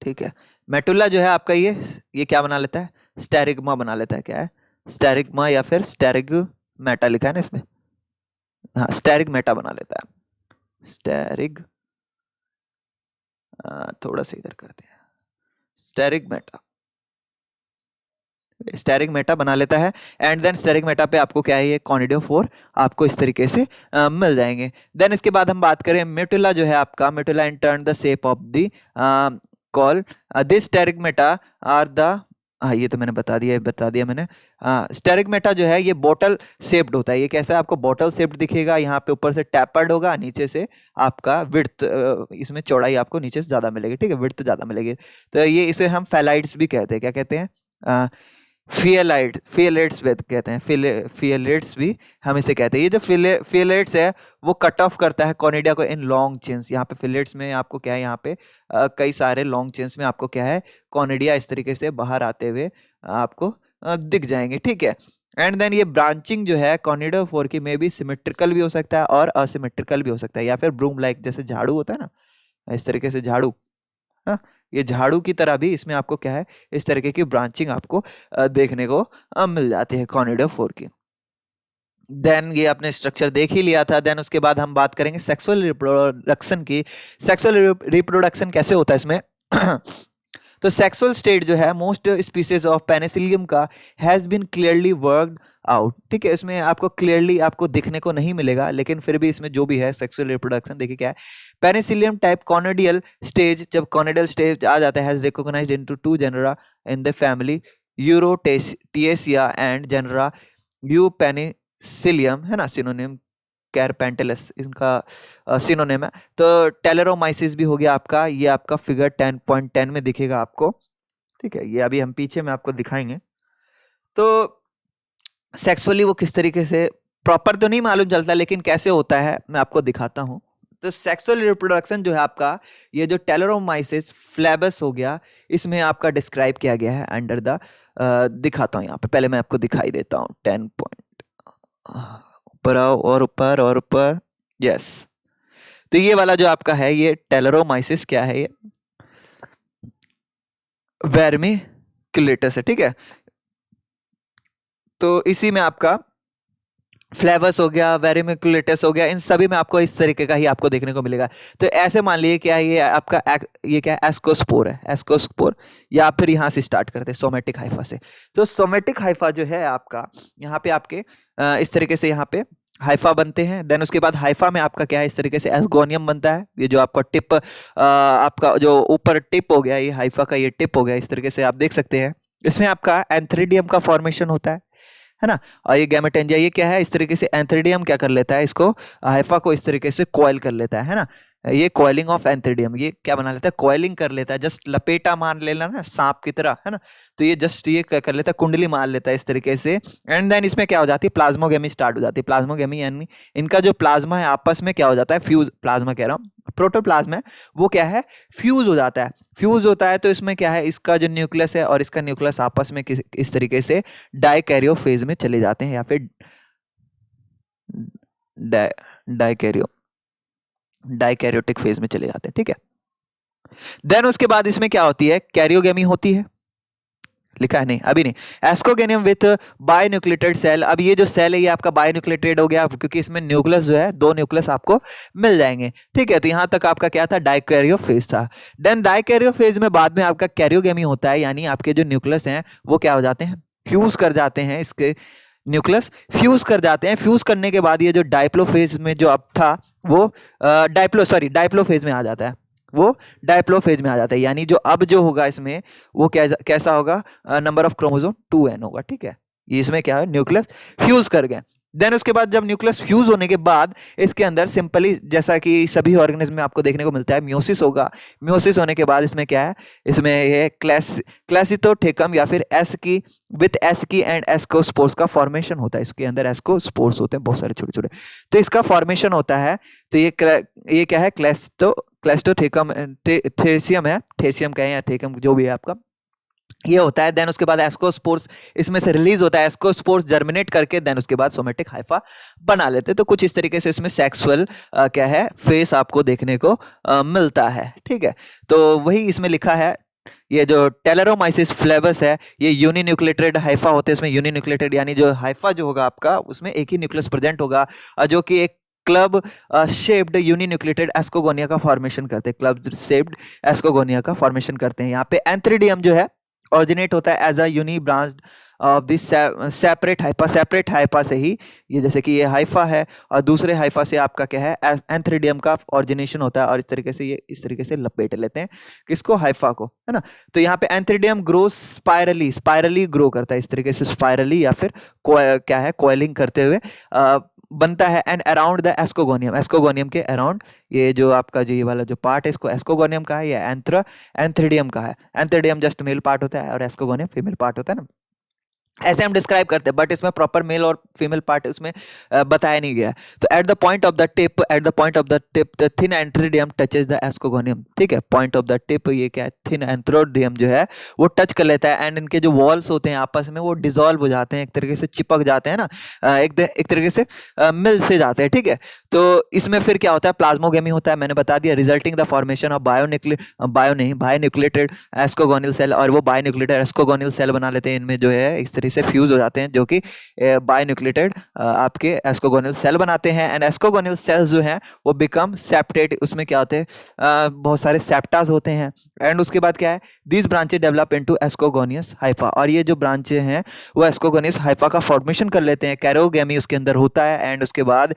ठीक है। मेटुला जो है आपका ये क्या बना लेता है, स्टेरिगमा बना लेता है, क्या है स्टेरिगमा या फिर स्टेरिगमेटा लिखा है ना इसमें, हाँ स्टेरिगमेटा बना लेता है, स्टेरिग, थोड़ा सा इधर करते हैं, स्टेरिगमेटा, स्टेरिगमेटा बना लेता है। एंड देन स्टेरिगमेटा पे आपको क्या है, ये कॉनिडियोफोर आपको इस तरीके से मिल जाएंगे। देन इसके बाद हम बात करें मेटुला जो है आपका, metula in turn the shape of the call this sterigmata are the, हाँ ये तो मैंने बता दिया मैंने। स्टेरिगमेटा जो है ये बोटल शेप्ड होता है, ये कैसा है आपको बोटल शेप्ड दिखेगा, यहाँ पे ऊपर से टैपर्ड होगा, नीचे से आपका विड्थ, इसमें चौड़ाई आपको नीचे से ज्यादा मिलेगी, ठीक है, विड्थ ज्यादा मिलेगी। तो ये इसे हम फेलाइड्स भी कहते हैं, क्या कहते हैं, फियलाइड्स कहते हैं, फियलाइड्स भी हम इसे कहते हैं। ये जो फियलाइड्स है वो कट ऑफ करता है कॉनिडिया को इन लॉन्ग चेन्स, यहाँ पे फिलेट्स में आपको क्या है, यहाँ पे कई सारे लॉन्ग चेन्स में आपको क्या है कॉनिडिया इस तरीके से बाहर आते हुए आपको दिख जाएंगे, ठीक है। एंड देन ये ब्रांचिंग जो है कॉनिडियोफोर की में भी सिमेट्रिकल भी हो सकता है और असिमेट्रिकल भी हो सकता है, या फिर ब्रूम लाइक, जैसे झाड़ू होता है ना इस तरीके से झाड़ू, हाँ ये झाड़ू की तरह भी इसमें आपको क्या है इस तरीके की ब्रांचिंग आपको देखने को मिल जाती है कॉनिडियोफोर की। देन ये आपने स्ट्रक्चर देख ही लिया था। देन उसके बाद हम बात करेंगे सेक्सुअल रिप्रोडक्शन की। सेक्सुअल रिप्रोडक्शन कैसे होता है इसमें तो सेक्सुअल स्टेट जो है मोस्ट स्पीसीज ऑफ पेनिसिलियम का has been clearly worked out, ठीक है। इसमें आपको क्लियरली आपको दिखने को नहीं मिलेगा, लेकिन फिर भी इसमें जो भी है सेक्सुअल रिप्रोडक्शन देखिए क्या है, पेनिसिलियम टाइप कॉनिडियल स्टेज, जब कॉनिडियल स्टेज आ जाता है, has recognised into 2 genera in the family Eurotiaceae and genera Eupenicillium है ना सिनोनिम, कैरपेंटेलस इनका सिनोनिम है। तो टेलेरोमाइसिस भी हो गया आपका, ये आपका फिगर 10.10 में दिखेगा आपको, ठीक है, ये अभी हम पीछे में आपको दिखाएंगे। तो सेक्सुअली वो किस तरीके से, प्रॉपर तो नहीं मालूम चलता लेकिन कैसे होता है मैं आपको दिखाता हूँ। तो सेक्सुअल रिप्रोडक्शन जो है आपका, ये जो टेलोरोमाइसिस फ्लेबस हो गया, इसमें आपका डिस्क्राइब किया गया है अंडर द, दिखाता हूँ यहाँ पे, पहले मैं आपको दिखाई देता हूँ। 10 पॉइंट ऊपर आओ, और ऊपर और ऊपर, यस। तो ये वाला जो आपका है ये टेलोरोमाइसिस क्या है, ये वर्मिकुलेटस है, ठीक है। तो इसी में आपका फ्लेवर्स हो गया, वेरिमिकुलेटस हो गया, इन सभी में आपको इस तरीके का ही आपको देखने को मिलेगा। तो ऐसे मान लीजिए क्या ये आपका ये क्या है, एस्कोस्पोर है, एस्कोस्पोर, या फिर यहाँ से स्टार्ट करते हैं सोमेटिक हाइफा से। तो सोमेटिक हाइफा जो है आपका, यहाँ पे आपके इस तरीके से यहाँ पे हाइफा बनते हैं। देन उसके बाद हाइफा में आपका क्या है, इस तरीके से एस्गोनियम बनता है। ये जो आपका टिप, आपका जो ऊपर टिप हो गया, ये हाइफा का ये टिप हो गया, इस तरीके से आप देख सकते हैं। इसमें आपका एंथ्रीडियम का फॉर्मेशन होता है ना। और ये गैमेटेंजिया, ये क्या है, इस तरीके से एंथ्रीडियम क्या कर लेता है, इसको हाइफा को इस तरीके से कॉइल कर लेता है ना। ये कॉइलिंग ऑफ एंथ्रीडियम, ये क्या बना लेता है, कॉइलिंग कर लेता है, जस्ट लपेटा मार लेना ना सांप की तरह, है ना। तो ये जस्ट ये क्या कर लेता है, कुंडली मार लेता है इस तरीके से। एंड देन इसमें क्या हो जाती है, प्लाज्मोगेमी स्टार्ट हो जाती है। प्लाज्मोगेमी यानी इनका जो प्लाज्मा है आपस में क्या हो जाता है, फ्यूज, प्लाज्मा कह रहा हूँ, प्रोटोप्लाज्म है वो क्या है, फ्यूज हो जाता है। फ्यूज होता है तो इसमें क्या है, इसका जो न्यूक्लियस है और इसका न्यूक्लियस आपस में इस तरीके से डाइकैरियो फेज में चले जाते हैं, या फिर डाइकैरियो डाइकैरियोटिक फेज में चले जाते हैं, ठीक है। देन उसके बाद इसमें क्या होती है, कैरियोगेमी होती है, लिखा है नहीं अभी नहीं, एस्कोगेनियम विथ बायोन्यूक्लिएटेड सेल। अब ये जो सेल है ये आपका बायोन्यूक्लिएटेड हो गया, क्योंकि इसमें न्यूक्लियस जो है, 2 न्यूक्लियस आपको मिल जाएंगे, ठीक है। तो यहाँ तक आपका क्या था, डाइकैरियो फेज था। देन डाइकैरियो फेज में बाद में आपका कैरियोगेमी होता है, यानी आपके जो न्यूक्लियस हैं वो क्या हो जाते हैं, फ्यूज कर जाते हैं, इसके न्यूक्लियस फ्यूज कर जाते हैं। फ्यूज करने के बाद ये जो डाइप्लो फेज में जो अब था वो डाइप्लो फेज में आ जाता है, वो डाइप्लो फेज में आ जाता है। यानी जो अब जो होगा इसमें वो कैसा होगा, नंबर ऑफ क्रोमोसोम 2n होगा, ठीक है। ये इसमें क्या है, न्यूक्लियस फ्यूज कर गए। देन उसके बाद जब न्यूक्लियस फ्यूज होने के बाद इसके अंदर सिंपली, जैसा कि सभी ऑर्गेनिज्म में आपको देखने को मिलता है, म्योसिस होगा। म्योसिस होने के बाद इसमें क्या है, इसमें ये क्लैसिथोथेकम या फिर एस की विथ एस की एंड एस्कोस्पोर्स का फॉर्मेशन होता है। इसके अंदर एस्कोस्पोर्स होते हैं बहुत सारे छोटे छोटे, तो इसका फॉर्मेशन होता है। तो ये क्या है, क्लैस्टोथेकम थेसियम है, थेसियम कहें या थेकम जो भी है आपका, ये होता है। देन उसके बाद एस्कोस्पोर्स इसमें से रिलीज होता है, एस्कोस्पोर्स जर्मिनेट करके देन उसके बाद सोमेटिक हाइफा बना लेते हैं। तो कुछ इस तरीके से इसमें सेक्सुअल क्या है, फेस आपको देखने को मिलता है, ठीक है। तो वही इसमें लिखा है, ये जो टेलेरोमाइसिस फ्लेवस है ये यूनिन्यूक्लिएटेड हाइफा होते हैं। इसमें यूनिन्यूक्लिएटेड यानी जो हाइफा जो होगा आपका उसमें एक ही न्यूक्लियस प्रेजेंट होगा, जो कि एक क्लब शेप्ड यूनिन्यूक्लिएटेड एस्कोगोनिया का फॉर्मेशन करते हैं, क्लब शेप्ड एस्कोगोनिया का फॉर्मेशन करते हैं। यहाँ पे एंथ्रीडियम जो है ऑरिजिनेट होता है as a uni branched off this separate hypha से ही, ये जैसे कि ये हाइफा है और दूसरे हाइफा से आपका क्या है, एंथ्रीडियम का ऑरिजिनेशन होता है, और इस तरीके से ये इस तरीके से लपेट लेते हैं किसको, हाइफा को, है ना। तो यहाँ पे एंथ्रीडियम ग्रो स्पाइरली ग्रो करता है, इस तरीके से स्पाइरली या फिर क्या है, कॉइलिंग करते हुए बनता है। एंड अराउंड द एस्कोगोनियम के अराउंड, ये जो आपका जो ये वाला जो पार्ट है इसको एस्कोगोनियम का है, या एंथ्रीडियम का है। एंथ्रीडियम जस्ट मेल पार्ट होता है और एस्कोगोनियम फीमेल पार्ट होता है ना, ऐसे हम डिस्क्राइब करते हैं, बट इसमें प्रॉपर मेल और फीमेल पार्ट उसमें बताया नहीं गया। तो at the point of the tip the thin antheridium touches the ascogonium, ठीक है। पॉइंट ऑफ द टिप, ये क्या है, थिन एंथ्रोडियम जो है वो टच कर लेता है, एंड इनके जो वॉल्स होते हैं आपस में वो डिसॉल्व हो जाते हैं, एक तरीके से चिपक जाते हैं ना, एक तरीके से मिल से जाते हैं, ठीक है। तो इसमें फिर क्या होता है, प्लाज्मोगेमी होता है, मैंने बता दिया, resulting the formation of binucleated ascogonial cell, और वो बायोन्यूक्लिएटेड एस्कोगोनियल सेल बना लेते हैं। इनमें जो है इस तरीके से फ्यूज हो जाते हैं, जो कि बायोन्यूक्लिएटेड आपके एस्कोगोनियल सेल बनाते हैं। एंड एस्कोगोनियल सेल्स जो हैं वो बिकम सेप्टेड, उसमें क्या होते हैं, बहुत सारे सेप्टास होते हैं। एंड उसके बाद क्या है, this branches develop into ascogenous hypha, और ये जो ब्रांचें हैं वो एस्कोगोनियस हाइफा का फॉर्मेशन कर लेते हैं। कैरियोगेमी उसके अंदर होता है, एंड उसके बाद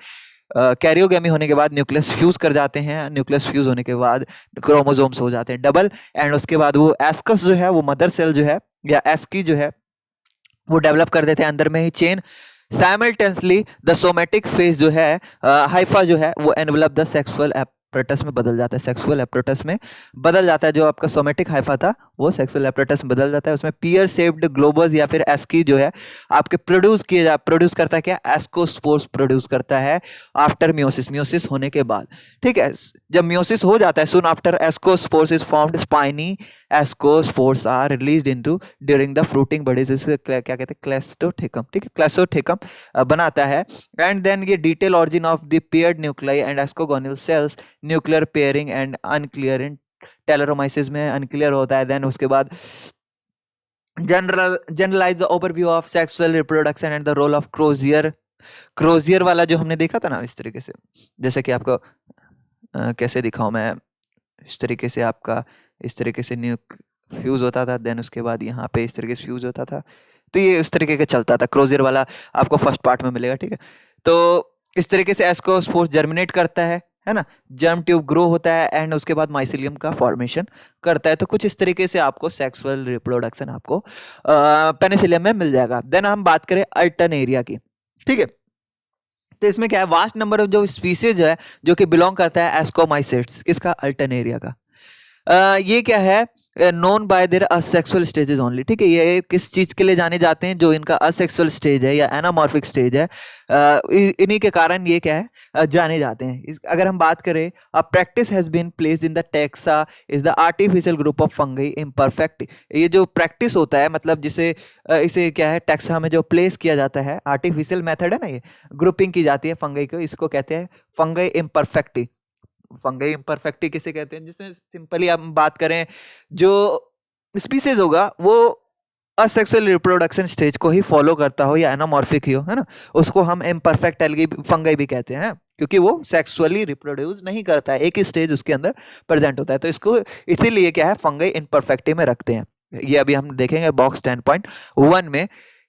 कैरियोगेमी होने के बाद न्यूक्लियस फ्यूज कर जाते हैं, न्यूक्लियस फ्यूज होने के बाद क्रोमोसोम्स हो जाते हैं डबल, एंड उसके बाद वो एस्कस जो है, वो मदर सेल जो है या एस्की जो है वो डेवलप कर देते हैं अंदर में ही chain simultaneously the somatic phase जो है हाइफा जो है वो एनवलप द सेक्सुअल एपरेटस में बदल जाता है, सेक्सुअल एपरेटस में बदल जाता है। जो आपका सोमेटिक हाइफा था वो सेक्सुअल एपरेटस में बदल जाता है। उसमें पियर शेप्ड ग्लोबस या फिर एस्की जो है आपके प्रोड्यूस करता है क्या, एस्कोस्पोर्स प्रोड्यूस करता है आफ्टर मियोसिस, मियोसिस होने के बाद। ठीक है, जब मियोसिस हो जाता है soon after ascospores is formed spiny ascospores are released into during the fruiting bodies, क्या कहते हैं क्लेस्टोथेकम। ठीक है, क्लेस्टोथेकम बनाता है। एंड देन ये detail origin of the paired nuclei and ascogonial cells, nuclear pairing and unclear in Talaromyces में unclear होता है। देन उसके बाद generalize the overview of sexual reproduction and the role of crozier. Crozier वाला जो हमने देखा था ना इस तरीके से, जैसे कि आपको कैसे दिखाऊं मैं, इस तरीके से आपका इस तरीके से फ्यूज होता था, देन उसके बाद यहाँ पे इस तरीके से फ्यूज होता था। तो ये उस तरीके का चलता था, क्रोजियर वाला आपको फर्स्ट पार्ट में मिलेगा। ठीक है, तो इस तरीके से एस्कोस्पोर्स जर्मिनेट करता है ना, जर्म ट्यूब ग्रो होता है एंड उसके बाद माइसिलियम का फॉर्मेशन करता है। तो कुछ इस तरीके से आपको सेक्सुअल रिप्रोडक्शन आपको पेनिसिलियम में मिल जाएगा। देन हम बात करें अल्टरनेरिया की। ठीक है, तो इसमें क्या है, वास्ट नंबर ऑफ जो स्पीसीज है जो कि बिलोंग करता है एस्कोमाइसेट्स, किसका, अल्टरनेरिया का। ये क्या है, known by there asexual stages only. ठीक है, ये किस चीज के लिए जाने जाते हैं, जो इनका असेक्सुअल स्टेज है या एनामॉर्फिक स्टेज है, इन्हीं के कारण ये क्या है जाने जाते हैं। अगर हम बात करें, a practice has been placed in the taxa is the artificial group of fungi imperfect. ये जो प्रैक्टिस होता है, मतलब जिसे इसे क्या है टेक्सा में जो प्लेस किया जाता है, आर्टिफिशियल मेथड है ना, ये ग्रुपिंग की जाती है फंगी को, इसको कहते हैं फंगी इम्परफेक्टी। फंगी इम्परफेक्टी किसे कहते हैं, जिससे सिंपली हम बात करें, जो स्पीसीज होगा वो असेक्सुअल रिप्रोडक्शन स्टेज को ही फॉलो करता हो या एनामॉर्फिक ही हो, है ना, उसको हम इम्परफेक्ट एल्गी फंगी भी कहते हैं, क्योंकि वो सेक्सुअली रिप्रोड्यूस नहीं करता है, एक ही स्टेज उसके अंदर प्रेजेंट होता है। तो इसको इसीलिए क्या है, फंगी इम्परफेक्टी में रखते हैं। ये अभी हम देखेंगे बॉक्स 10.1 में।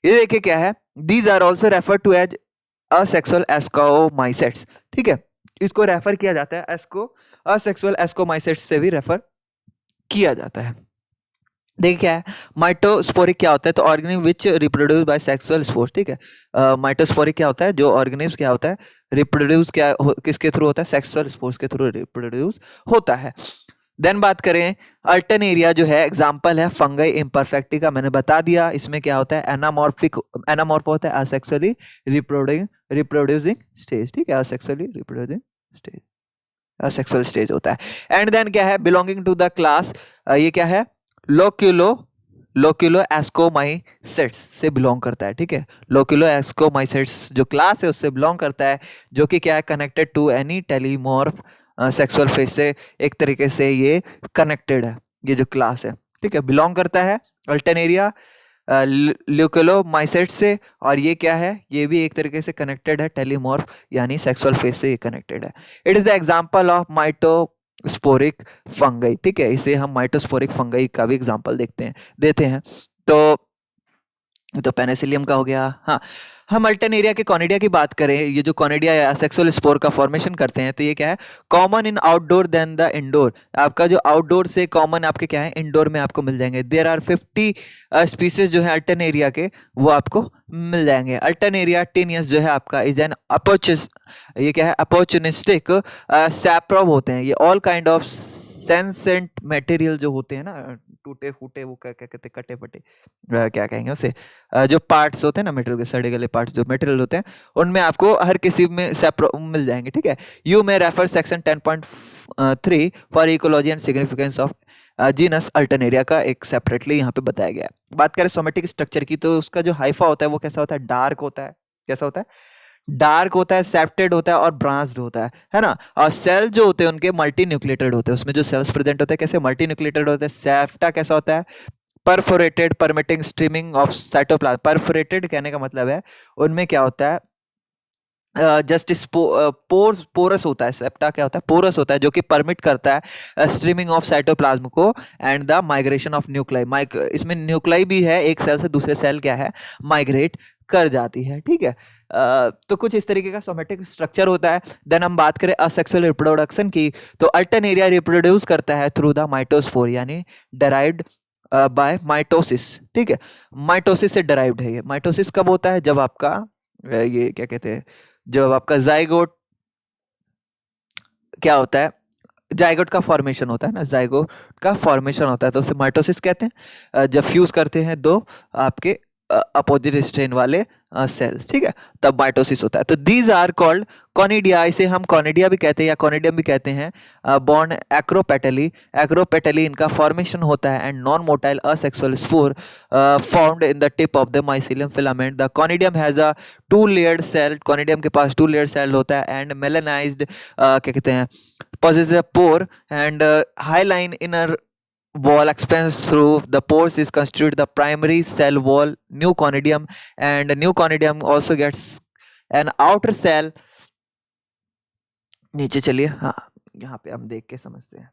ये देखिए क्या है, these are also refer to as asexual ascomycetes. ठीक है, इसको रेफर किया जाता है असेक्सुअल एस्कोमाइसेट्स से भी रेफर किया जाता है। देखिए क्या है, माइटोस्पोरिक क्या होता है, तो organism which reproduce by sexual spores. ठीक है, माइटोस्पोरिक क्या होता है, जो ऑर्गेनिज्म क्या होता है रिप्रोड्यूस किसके थ्रू होता है, सेक्सुअल स्पोर्स के थ्रू रिप्रोड्यूस होता है। देन बात करें, अल्टरनेरिया जो है एग्जांपल है फंगी इम्परफेक्टी का, मैंने बता दिया। इसमें क्या होता है, एनामॉर्फ होता है, असेक्सुअली रिप्रोड्यूसिंग स्टेज। ठीक है, asexually reproducing stage, asexual stage होता है। एंड देन क्या है, बिलोंगिंग टू द क्लास, ये क्या है, लोक्यूलो एस्कोमाइसेट्स से बिलोंग करता है। ठीक है, लोक्यूलो एस्कोमाइसेट्स जो क्लास है उससे बिलोंग करता है, जो कि क्या है, connected to any teleomorph sexual phase से एक तरीके से ये कनेक्टेड है, ये जो क्लास है। ठीक है, बिलोंग करता है अल्टरनेरिया ल्यूकोलोमाइसेट से, और ये क्या है, ये भी एक तरीके से कनेक्टेड है टेलीमॉर्फ यानी सेक्सुअल फेज से ये कनेक्टेड है। It is the example of mitosporic fungi. ठीक है, इसे हम माइटोस्पोरिक फंगी का भी एग्जांपल देते हैं। तो पेनिसिलियम का हो गया। हाँ, हम अल्टरनेरिया के कॉनिडिया की बात करें, ये जो कॉनिडिया या सेक्सुअल स्पोर का फॉर्मेशन करते हैं, तो ये क्या है, common in outdoor then the indoor. आपका जो आउटडोर से कॉमन आपके क्या है, इंडोर में आपको मिल जाएंगे। देयर आर 50 स्पीसीज जो है अल्टरनेरिया के, वो आपको मिल जाएंगे। अल्टरनेरिया टेनियस जो है आपका इज एन ये क्या है, अपॉर्चुनिस्टिक सैप्रोब होते हैं। ये ऑल काइंड ऑफ सेंसेंट मटेरियल जो होते हैं ना, टूटे फूटे, वो क्या क्या कहते हैं, कटे फटे, क्या कहेंगे उसे, जो पार्ट्स होते हैं ना मटेरियल के, सड़े गले पार्ट्स जो मटेरियल होते हैं, उनमें आपको हर किसी में मिल जाएंगे। ठीक है, यू में refer section 10.3 for ecology and significance of genus Alternaria का एक सेपरेटली यहाँ पे बताया गया है। बात करें सोमेटिक स्ट्रक्चर की, तो उसका जो हाइफा होता है वो कैसा होता है, डार्क होता है। कैसा होता है, डार्क होता है, सेप्टेड होता है और ब्रांच्ड होता है ना। और सेल जो होते हैं उनके मल्टी न्यूक्लिएटेड होते हैं, उसमें जो सेल्स प्रेजेंट होते हैं कैसे, मल्टी न्यूक्लिएटेड होते हैं। सेप्टा कैसा होता है, perforated, permitting streaming of cytoplasm. Perforated कहने का मतलब है उनमें क्या होता है, जस्ट पोरस होता है। सेप्टा क्या होता है, पोरस होता है, जो कि परमिट करता है स्ट्रीमिंग ऑफ साइटोप्लाज्म को and the migration of nuclei. इसमें न्यूक्लाई भी है, एक सेल से दूसरे सेल क्या है, माइग्रेट कर जाती है। ठीक है, तो कुछ इस तरीके का सोमेटिक स्ट्रक्चर होता है। देन हम बात करें असेक्सुअल रिप्रोडक्शन की, तो अल्टरनेरिया रिप्रोड्यूस करता है थ्रू द माइटोस्पोर, यानी डेराइव्ड बाय माइटोसिस। ठीक है, माइटोसिस से डेराइव्ड है ये। माइटोसिस कब होता है, जब आपका ये क्या कहते हैं, जब आपका जाइगोट क्या होता है, जाइगोट का फॉर्मेशन होता है ना, जाइगोट का फॉर्मेशन होता है तो उसे माइटोसिस कहते हैं। जब फ्यूज करते हैं दो आपके अपोजिट स्ट्रेन वाले सेल्स, ठीक है, तब माइटोसिस होता है। तो दीज आर कॉल्ड कॉनिडिया, इसे हम कॉनिडिया भी कहते हैं या कॉनिडियम भी कहते हैं। बॉर्न एक्रोपेटली, एक्रोपेटली इनका फॉर्मेशन होता है and non motile asexual spore found in the tip of the mycelium filament. The conidium has a two layered cell, conidium के पास टू लेयर्ड सेल होता है एंड मेलानाइज्ड क्या कहते हैं, possesses a pore and hyaline inner wall expands through the pores is constitute the primary cell wall new conidium, and new conidium also gets an outer cell। नीचे चलिए, हाँ यहाँ पे हम देख के समझते हैं।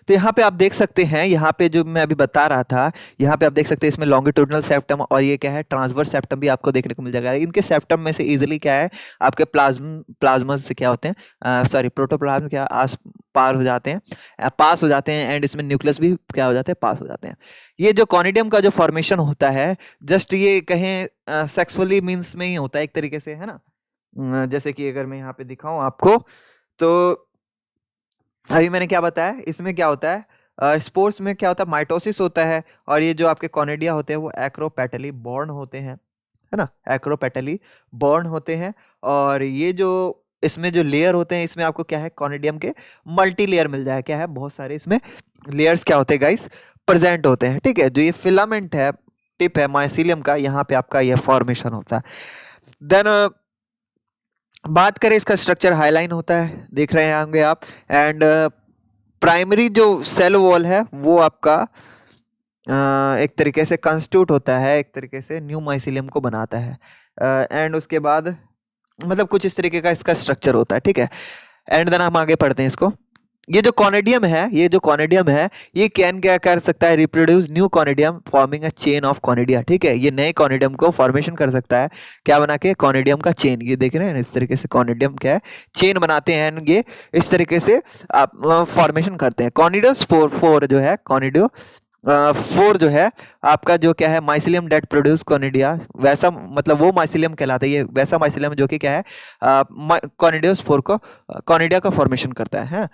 तो यहाँ पे आप देख सकते हैं, यहाँ पे जो मैं अभी बता रहा था, यहाँ पे आप देख सकते हैं इसमें लॉन्गिट्यूडनल सेप्टम और ये क्या है ट्रांसवर्स सेप्टम भी आपको देखने को मिल जाएगा। इनके सेप्टम में से इजीली क्या है आपके प्लाज्मा से क्या होते हैं, सॉरी प्रोटोप्लाज्म क्या आस पार हो जाते हैं, पास हो जाते हैं, एंड इसमें न्यूक्लियस भी क्या हो जाते हैं, पास हो जाते हैं। ये जो कॉनिडियम का जो फॉर्मेशन होता है जस्ट ये कहें सेक्सुअली मीन्स में ही होता है एक तरीके से, है ना। जैसे कि अगर मैं यहाँ पे दिखाऊं आपको, तो अभी मैंने क्या बताया, इसमें क्या होता है स्पोर्ट्स में क्या होता है माइटोसिस होता है, और ये जो आपके कॉनिडिया होते हैं वो एक्रोपेटली बॉर्न होते हैं, है ना, एक्रोपेटली बॉर्न होते हैं। और ये जो इसमें जो लेयर होते हैं इसमें आपको क्या है कॉनिडियम के मल्टी लेयर मिल जाए, क्या है बहुत सारे इसमें लेयर्स क्या होते हैं गाइस प्रेजेंट होते हैं, ठीक है। जो ये फिलामेंट है, टिप है माइसिलियम का, यहाँ पे आपका ये फॉर्मेशन होता है। देन बात करें इसका स्ट्रक्चर, हाईलाइन होता है देख रहे होंगे आप, एंड प्राइमरी जो सेल वॉल है वो आपका एक तरीके से कंस्टिट्यूट होता है, एक तरीके से न्यू माइसिलियम को बनाता है, एंड उसके बाद मतलब कुछ इस तरीके का इसका स्ट्रक्चर होता है, ठीक है। एंड देन हम आगे पढ़ते हैं इसको। ये जो कॉनिडियम है, ये जो कॉनिडियम है ये कैन क्या कर सकता है, reproduce new conidium forming a chain of conidia, ठीक है। ये नए कॉनिडियम को फॉर्मेशन कर सकता है, क्या बना के कॉनिडियम का चेन। ये देख रहे हैं इस तरीके से कॉनिडियम क्या है चेन बनाते हैं, ये इस तरीके से आप फॉर्मेशन करते हैं। कॉनिडियो स्पोर फोर जो है, कॉनिडियो फोर जो है आपका जो क्या है माइसिलियम डेट प्रोड्यूस कॉनिडिया, वैसा मतलब वो माइसिलियम कहलाता है, ये वैसा माइसिलियम जो कि क्या है कॉनिडियोस्पोर को कॉनिडिया का फॉर्मेशन करता है।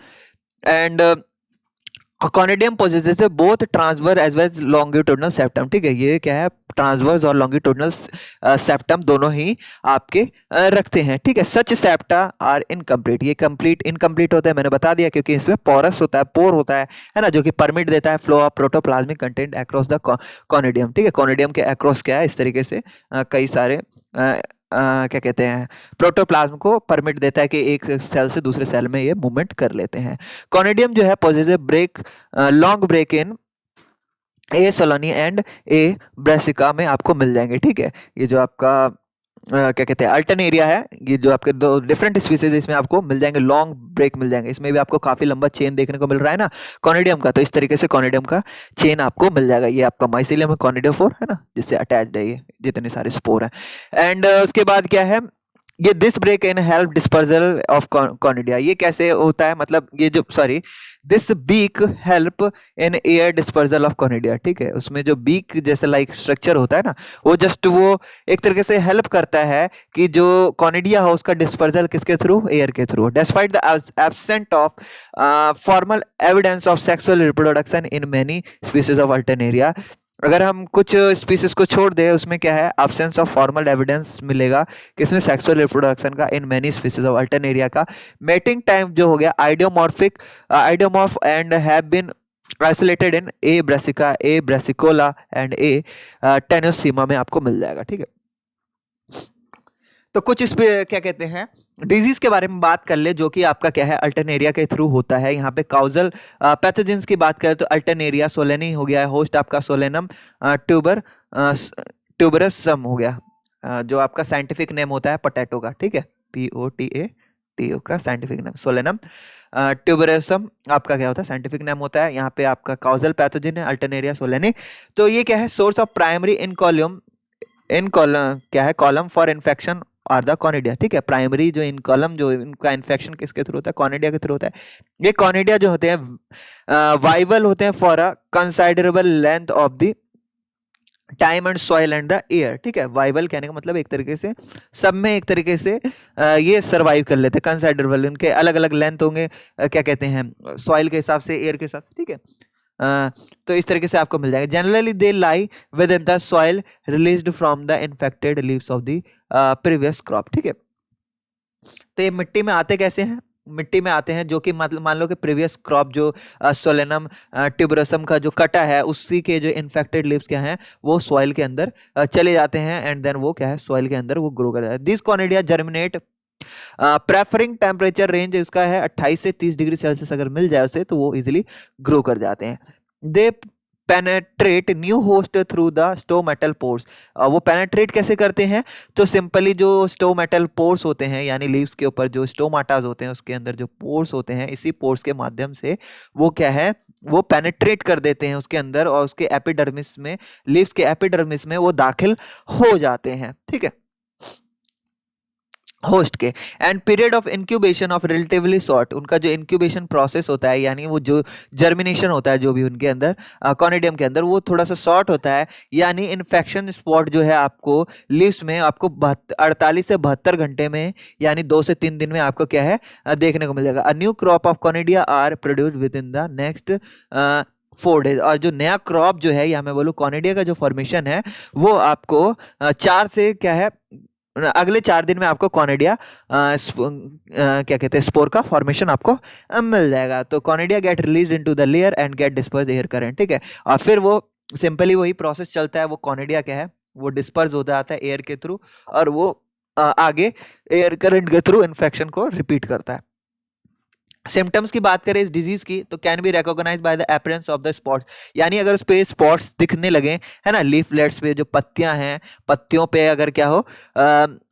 And conidium possesses both transverse as well as longitudinal septum, ठीक है। ये क्या है ट्रांसवर्स और लॉन्गिट्यूडनल सेप्टम दोनों ही आपके रखते हैं, ठीक है। सच सेप्टा आर इनकम्प्लीट, ये कंप्लीट इनकम्प्लीट होता है मैंने बता दिया क्योंकि इसमें पोरस होता है, पोर होता है ना, जो कि परमिट देता है flow of protoplasmic content across the conidium, ठीक है। कॉनिडियम के अक्रॉस क्या है इस तरीके से कई सारे क्या कहते हैं प्रोटोप्लाज्म को परमिट देता है कि एक सेल से दूसरे सेल में ये मूवमेंट कर लेते हैं। कॉनिडियम जो है possesses break long break in A solani and A brassicae में आपको मिल जाएंगे, ठीक है। ये जो आपका क्या कहते हैं अल्टरनेरिया है, ये जो आपके दो डिफरेंट स्पीसीज इसमें आपको मिल जाएंगे, लॉन्ग ब्रेक मिल जाएंगे। इसमें भी आपको काफी लंबा चेन देखने को मिल रहा है ना कॉनिडियम का, तो इस तरीके से कॉनिडियम का चेन आपको मिल जाएगा। ये आपका माइसिलियम है कॉनिडियोफोर, है ना, जिससे अटैच्ड है ये जितने सारे स्पोर हैं। एंड उसके बाद क्या है ये this break in help dispersal of conidia, ये कैसे होता है मतलब ये जो sorry this beak help in air dispersal of conidia, ठीक है। उसमें जो बीक जैसे लाइक स्ट्रक्चर होता है ना, वो जस्ट वो एक तरीके से हेल्प करता है कि जो कॉनिडिया हो उसका डिस्पर्जल किसके थ्रू, एयर के through. Despite the absent of formal evidence of sexual reproduction in many species of Alternaria, अगर हम कुछ स्पीसीज को छोड़ दें उसमें क्या है एब्सेंस ऑफ फॉर्मल एविडेंस मिलेगा किसमें सेक्सुअल रिप्रोडक्शन का in many species of Alternaria का। मेटिंग टाइम जो हो गया idiomorph and have been isolated in A brassicae, A brassicicola and A tenuissima में आपको मिल जाएगा, ठीक है। तो कुछ इस पे क्या कहते हैं डिजीज के बारे में बात कर ले जो कि आपका क्या है अल्टरनेरिया के थ्रू होता है। यहाँ पे काउजल पैथोजेंस की बात करें तो अल्टरनेरिया सोलेनी हो गया है, होस्ट आपका सोलेनम ट्यूबरसम हो गया, जो आपका साइंटिफिक नेम होता है पोटैटो का, ठीक है, POTATO का साइंटिफिक नेम सोलेनम ट्यूबरसम आपका क्या होता है साइंटिफिक नेम होता है। यहाँ पे आपका काउजल पैथोजन है अल्टरनेरिया सोलेनी। तो ये क्या है source of primary in column क्या है column for infection are the conidia, ठीक है। प्राइमरी जो इन कॉलम जो इनका इन्फेक्शन किसके थ्रू होता है, कॉनिडिया के थ्रू होता है। ये कॉनिडिया जो होते हैं वाइबल होते हैं for a considerable length of the time and soil and the air, ठीक है। वाइबल कहने का मतलब एक तरीके से सब में एक तरीके से ये सरवाइव कर लेते हैं, कंसिडरेबल, उनके अलग अलग लेंथ होंगे, क्या कहते हैं, सॉइल के हिसाब से, एयर के हिसाब से, ठीक है। तो इस तरीके से आपको मिल जाएगा। Generally they lie with in the soil released from the infected leaves of the previous crop, ठीक है। तो ये मिट्टी में आते कैसे हैं? मिट्टी में आते हैं जो कि मतलब मान लो कि प्रीवियस क्रॉप जो सोलेनम ट्यूबरसम का जो कटा है, उसी के जो इन्फेक्टेड लीव्स क्या हैं, वो सॉइल के अंदर चले जाते हैं एंड देन वो क्या है, सॉइल के अंदर वो ग्रो कर जाता है। This conidia germinate preferring temperature range इसका है 28 से 30 डिग्री सेल्सियस, अगर मिल जाए उसे तो वो इजिली ग्रो कर जाते हैं। They penetrate new host through the stomatal pores. वो पेनेट्रेट कैसे करते हैं? तो सिंपली जो स्टोमेटल पोर्स होते हैं, यानी लीव्स के ऊपर जो स्टोमाटाज होते हैं, उसके अंदर जो पोर्स होते हैं, इसी पोर्स के माध्यम से वो क्या है, वो पेनेट्रेट कर देते हैं उसके अंदर, और उसके एपिडर्मिस में, लीव्स के एपिडर्मिस में वो दाखिल हो जाते हैं, ठीक है, होस्ट के। And period of incubation of relatively short, उनका जो इंक्यूबेशन प्रोसेस होता है, यानी वो जो जर्मिनेशन होता है जो भी उनके अंदर कॉनिडियम के अंदर, वो थोड़ा सा शॉर्ट होता है, यानी इन्फेक्शन स्पॉट जो है आपको लीव्स में आपको 48 से 72 घंटे में, यानी 2 से 3 दिन में आपको क्या है देखने को मिल जाएगा। A new crop of conidia are produced within the next 4 days. और जो नया क्रॉप जो है, या मैं बोलूँ कॉनिडिया का जो फॉर्मेशन है, वो आपको 4 से क्या है, अगले 4 दिन में आपको कॉनिडिया क्या कहते हैं, स्पोर का फॉर्मेशन आपको मिल जाएगा। तो conidia get release into the layer and get disperse air current, ठीक है। और फिर वो सिंपली वही प्रोसेस चलता है, वो कॉनिडिया क्या है, वो डिस्पर्स होता आता है एयर के थ्रू, और वो आगे एयर करंट के थ्रू इन्फेक्शन को रिपीट करता है। सिम्टम्स की बात करें इस डिजीज की, तो can be recognise by the appearance of the spots, यानी अगर उस पे स्पॉट्स दिखने लगे, है ना, लीफलेट्स पे जो पत्तियां हैं, पत्तियों पे अगर क्या हो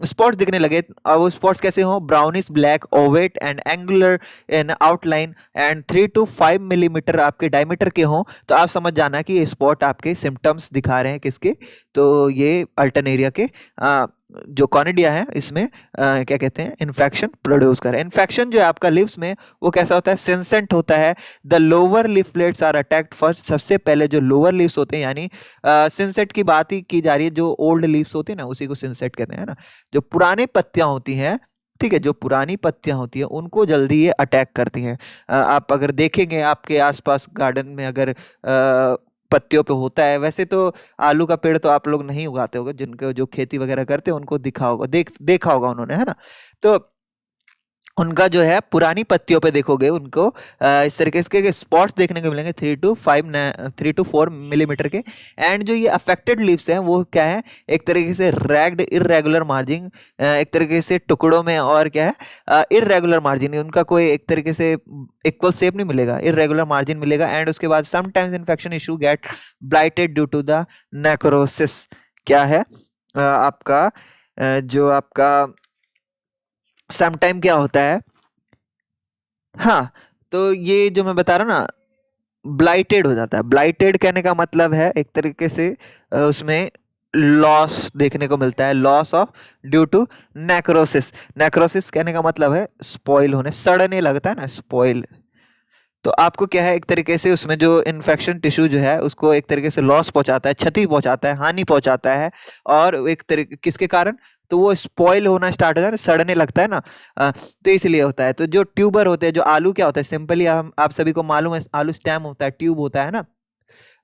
स्पॉट्स दिखने लगे, और वो स्पॉट्स कैसे हो, brownish black Ovett and angular in outline and 3 to 5 millimetre आपके डायमीटर के हों, तो आप समझ जाना कि ये स्पॉट आपके सिम्टम्स दिखा रहे हैं किसके, तो ये अल्टरनेरिया के जो कॉनिडिया है, इसमें क्या कहते हैं, इन्फेक्शन प्रोड्यूस कर। इन्फेक्शन जो है आपका लिव्स में, वो कैसा होता है, सेंसेंट होता है। The lower leaflets are attacked first, सबसे पहले जो लोअर लीव्स होते हैं, यानी सेंसेट की बात ही की जा रही है, जो ओल्ड लीव्स होती है ना, उसी को सेंसेट कहते हैं ना। जो पुरानी पत्तियां होती हैं, ठीक है, जो पुरानी पत्तियां होती हैं, उनको जल्दी ये अटैक करती हैं। आप अगर देखेंगे आपके आसपास गार्डन में, अगर पत्तियों पे होता है, वैसे तो आलू का पेड़ तो आप लोग नहीं उगाते होगे, जिनको जो खेती वगैरह करते हैं उनको दिखा होगा, देखा होगा उन्होंने, है ना। तो उनका जो है पुरानी पत्तियों पे देखोगे उनको इस तरीके के स्पॉट्स देखने को मिलेंगे 3 to 4 मिलीमीटर के। एंड जो ये अफेक्टेड लीव्स हैं, वो क्या है, एक तरीके से रैग्ड इररेगुलर मार्जिन, एक तरीके से टुकड़ों में, और क्या है, इररेगुलर मार्जिन, उनका कोई एक तरीके से इक्वल शेप नहीं मिलेगा, इररेगुलर मार्जिन मिलेगा। एंड उसके बाद sometimes infection issue get blighted due to the necrosis, क्या है आपका जो आपका समटाइम क्या होता है, हाँ, तो ये जो मैं बता रहा हूँ ना, ब्लाइटेड हो जाता है। ब्लाइटेड कहने का मतलब है एक तरीके से उसमें लॉस देखने को मिलता है, loss of due to necrosis. Necrosis कहने का मतलब है स्पॉइल होने, सड़ने लगता है ना, स्पॉइल। तो आपको क्या है, एक तरीके से उसमें जो इन्फेक्शन टिश्यू जो है, उसको एक तरीके से लॉस पहुंचाता है, क्षति पहुंचाता है, हानि पहुंचाता है। और एक तरीके किसके कारण, तो वो स्पॉइल होना स्टार्ट हो जाता है, सड़ने लगता है ना, तो इसलिए होता है। तो जो ट्यूबर होते हैं, जो आलू क्या होता है, सिंपली हम आप सभी को मालूम है, आलू स्टेम होता है, ट्यूब होता है ना,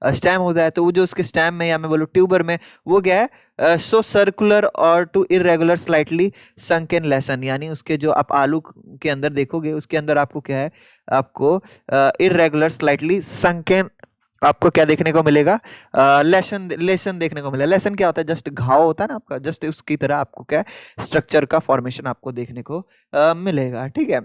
स्टेम होता है। तो वो जो उसके स्टेम में, या मैं बोलूँ ट्यूबर में, वो क्या है, सो सर्कुलर और to irregular slightly sunken lesion, यानी उसके जो आप आलू के अंदर देखोगे, उसके अंदर आपको क्या है, आपको इरेगुलर स्लाइटली संकन, आपको क्या देखने को मिलेगा, लेसन लेसन देखने को मिलेगा। लेसन क्या होता है, जस्ट घाव होता है ना आपका, जस्ट उसकी तरह आपको क्या है, स्ट्रक्चर का फॉर्मेशन आपको देखने को मिलेगा, ठीक है।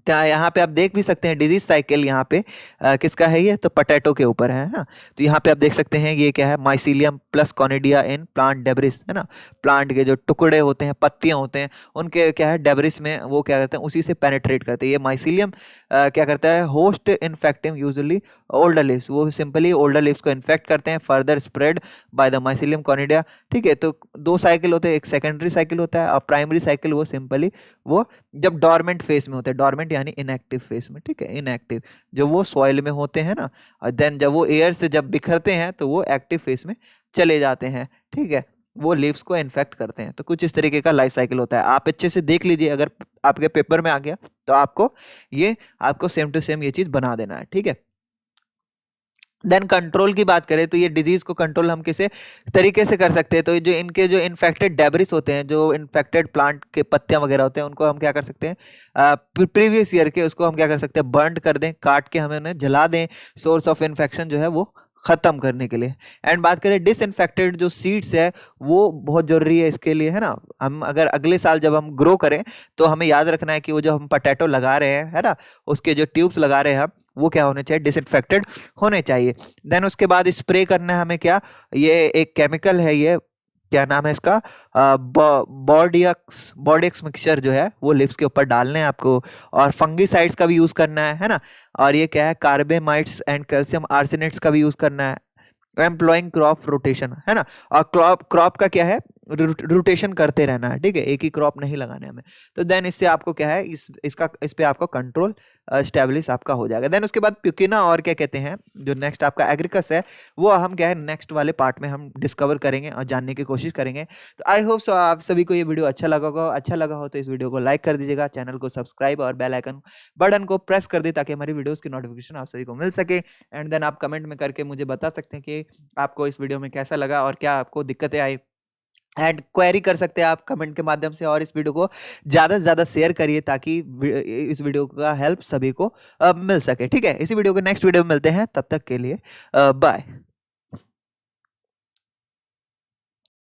यहाँ पे आप देख भी सकते हैं डिजीज साइकिल, यहाँ पे किसका है, ये तो पोटैटो के ऊपर है ना। तो यहाँ पे आप देख सकते हैं ये क्या है, mycelium plus conidia in plant debris, है ना। प्लांट के जो टुकड़े होते हैं, पत्तियां होते हैं, उनके क्या है, डेब्रिस में वो क्या करते हैं, उसी से पेनिट्रेट करते हैं। ये माइसीलियम क्या करता है, host infecting usually older leaves, वो सिंपली ओल्डर लीव्स को इन्फेक्ट करते हैं, further spread by the mycelium conidia, ठीक है। तो 2 साइकिल होते हैं, एक सेकेंडरी साइकिल होता है और प्राइमरी साइकिल, वो सिंपली वो जब डॉर्मेंट फेज में होते हैं, डॉर्मेंट यानी इनएक्टिव फेस में, ठीक है, इनएक्टिव, जो वो सॉइल में होते हैं ना, और देन जब वो एयर से जब बिखरते हैं तो वो एक्टिव फेस में चले जाते हैं, ठीक है, वो लीव्स को इन्फेक्ट करते हैं। तो कुछ इस तरीके का लाइफ साइकिल होता है। आप अच्छे से देख लीजिए, अगर आपके पेपर में आ गया तो आपको सेम टू सेम ये चीज बना देना है, ठीक है। देन कंट्रोल की बात करें तो ये डिजीज को कंट्रोल हम किसे तरीके से कर सकते हैं, तो जो इनके जो इन्फेक्टेड डेब्रिस होते हैं, जो इन्फेक्टेड प्लांट के पत्तियां वगैरह होते हैं, उनको हम क्या कर सकते हैं, प्रीवियस ईयर के उसको हम क्या कर सकते हैं, बर्न कर दें, काट के हमें उन्हें जला दें, सोर्स ऑफ इन्फेक्शन जो है वो खत्म करने के लिए। एंड बात करें डिसइंफेक्टेड जो सीड्स है, वो बहुत जरूरी है इसके लिए, है ना। हम अगर अगले साल जब हम ग्रो करें तो हमें याद रखना है कि वो जो हम पोटैटो लगा रहे हैं, है ना, उसके जो ट्यूब्स लगा रहे हैं हम, वो क्या होने चाहिए, डिसइंफेक्टेड होने चाहिए। देन उसके बाद स्प्रे करना है हमें क्या, ये एक केमिकल है, ये क्या नाम है इसका, बॉर्डियक्स मिक्सचर जो है वो लिप्स के ऊपर डालने हैं आपको। और फंगीसाइड्स का भी यूज करना है ना। और ये क्या है, कार्बेमाइड्स एंड कैल्शियम आर्सेनेट्स का भी यूज करना है। एम्प्लॉइंग क्रॉप रोटेशन, है ना। और क्रॉप का क्या है, रोटेशन करते रहना है, ठीक है, एक ही क्रॉप नहीं लगाने हमें। तो देन इससे आपको क्या है, इस पे आपको कंट्रोल स्टेब्लिश आपका हो जाएगा। देन उसके बाद प्यूकिना और क्या कहते हैं, जो नेक्स्ट आपका एग्रिकस है, वो हम क्या है नेक्स्ट वाले पार्ट में हम डिस्कवर करेंगे और जानने की कोशिश करेंगे। तो आई होप सो आप सभी को ये वीडियो अच्छा लगा होगा। अच्छा लगा हो तो इस वीडियो को लाइक कर दीजिएगा, चैनल को सब्सक्राइब और बेल आइकन बटन को प्रेस कर दे, ताकि हमारी वीडियोस की नोटिफिकेशन आप सभी को मिल सके। एंड देन आप कमेंट में करके मुझे बता सकते हैं कि आपको इस वीडियो में कैसा लगा और क्या आपको दिक्कतें आई। एंड क्वेरी कर सकते हैं आप कमेंट के माध्यम से। और इस वीडियो को ज़्यादा से ज़्यादा शेयर करिए, ताकि इस वीडियो का हेल्प सभी को मिल सके, ठीक है। इसी वीडियो को नेक्स्ट वीडियो में मिलते हैं, तब तक के लिए बाय।